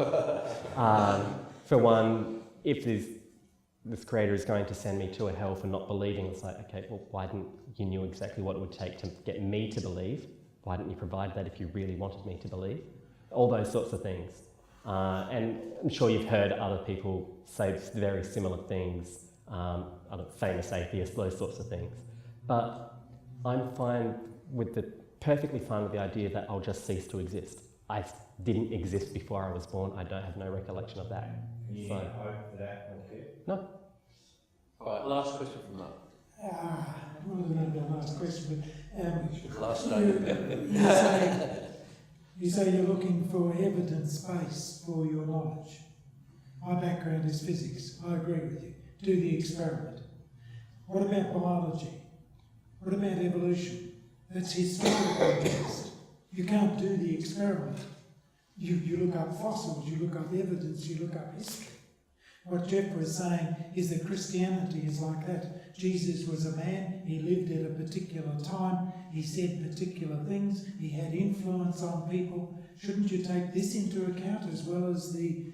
For one, if this creator is going to send me to a hell for not believing, it's like, okay, well, why didn't you knew exactly what it would take to get me to believe? Why didn't you provide that if you really wanted me to believe? All those sorts of things. And I'm sure you've heard other people say very similar things, other famous atheists, those sorts of things. But I'm perfectly fine with the idea that I'll just cease to exist. I didn't exist before I was born. I don't have no recollection of that. You So, hope for that or fear? no. All right, last question from Mark. Well, not the last question, but Last statement. you say you're looking for evidence base for your knowledge. My background is physics. I agree with you. Do the experiment. What about biology? What about evolution? That's historical based. You can't do the experiment. You look up fossils, you look up evidence, you look up history. What Jeff was saying is that Christianity is like that. Jesus was a man, he lived at a particular time, he said particular things, he had influence on people. Shouldn't you take this into account as well as the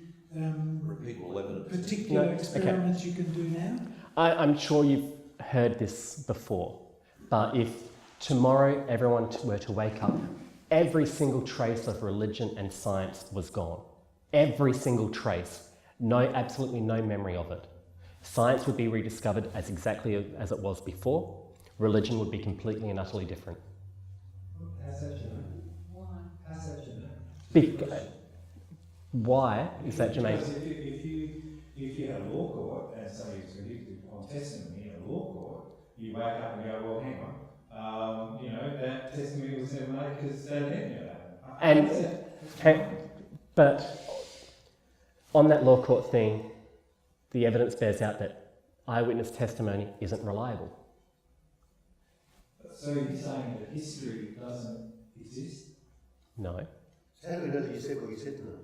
particular experiments you can do now? I'm sure you've heard this before, but if tomorrow everyone were to wake up, every single trace of religion and science was gone. Every single trace. Absolutely no memory of it. Science would be rediscovered as exactly as it was before. Religion would be completely and utterly different. How's that, Jermaine? Why? How's that, Jermaine? Why is that, Jermaine? Because if you had a law court and somebody was convicted on testimony in a law court, you wake up and go, well, hang on, that testimony was never made because they didn't know that. But on that law court thing, the evidence bears out that eyewitness testimony isn't reliable. So you're saying that history doesn't exist? No. How do we know that you said what you said to them?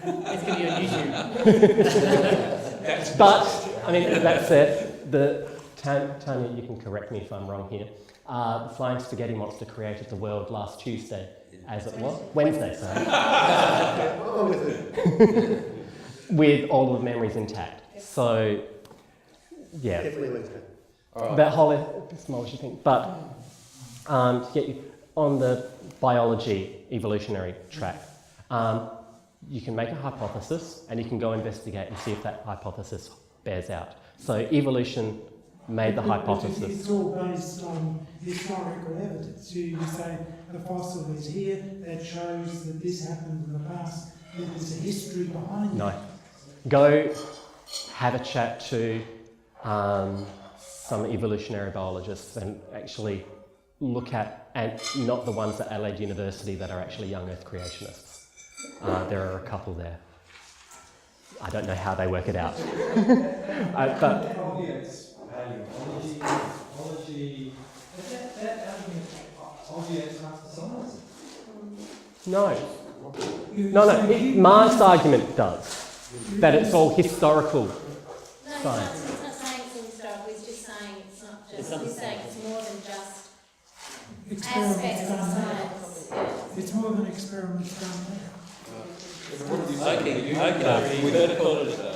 It's going to be on YouTube. But, I mean, that said, Tanya, you can correct me if I'm wrong here. The Flying Spaghetti Monster created the world last Tuesday, as it was. Wednesday, sorry. With all the memories intact. So, yeah. Definitely Wednesday. That whole epistemology thing. But to get you on the biology evolutionary track, you can make a hypothesis and you can go investigate and see if that hypothesis bears out. So evolution made the hypothesis. It's all based on historical evidence. You say the fossil is here, that shows that this happened in the past, there's a history behind it. No. Go have a chat to some evolutionary biologists and actually look at, and not the ones at Adelaide University that are actually young Earth creationists. There are a couple there. I don't know how they work it out. But Obviates paleontology, that argument obviates half the science. No. Marx's argument does. That it's all historical science. He's not saying it's all historical, he's just saying it's not just, he's saying it's more than just aspects of science. Yeah. It's more than experiments done there. Okay, we're going to call it a day.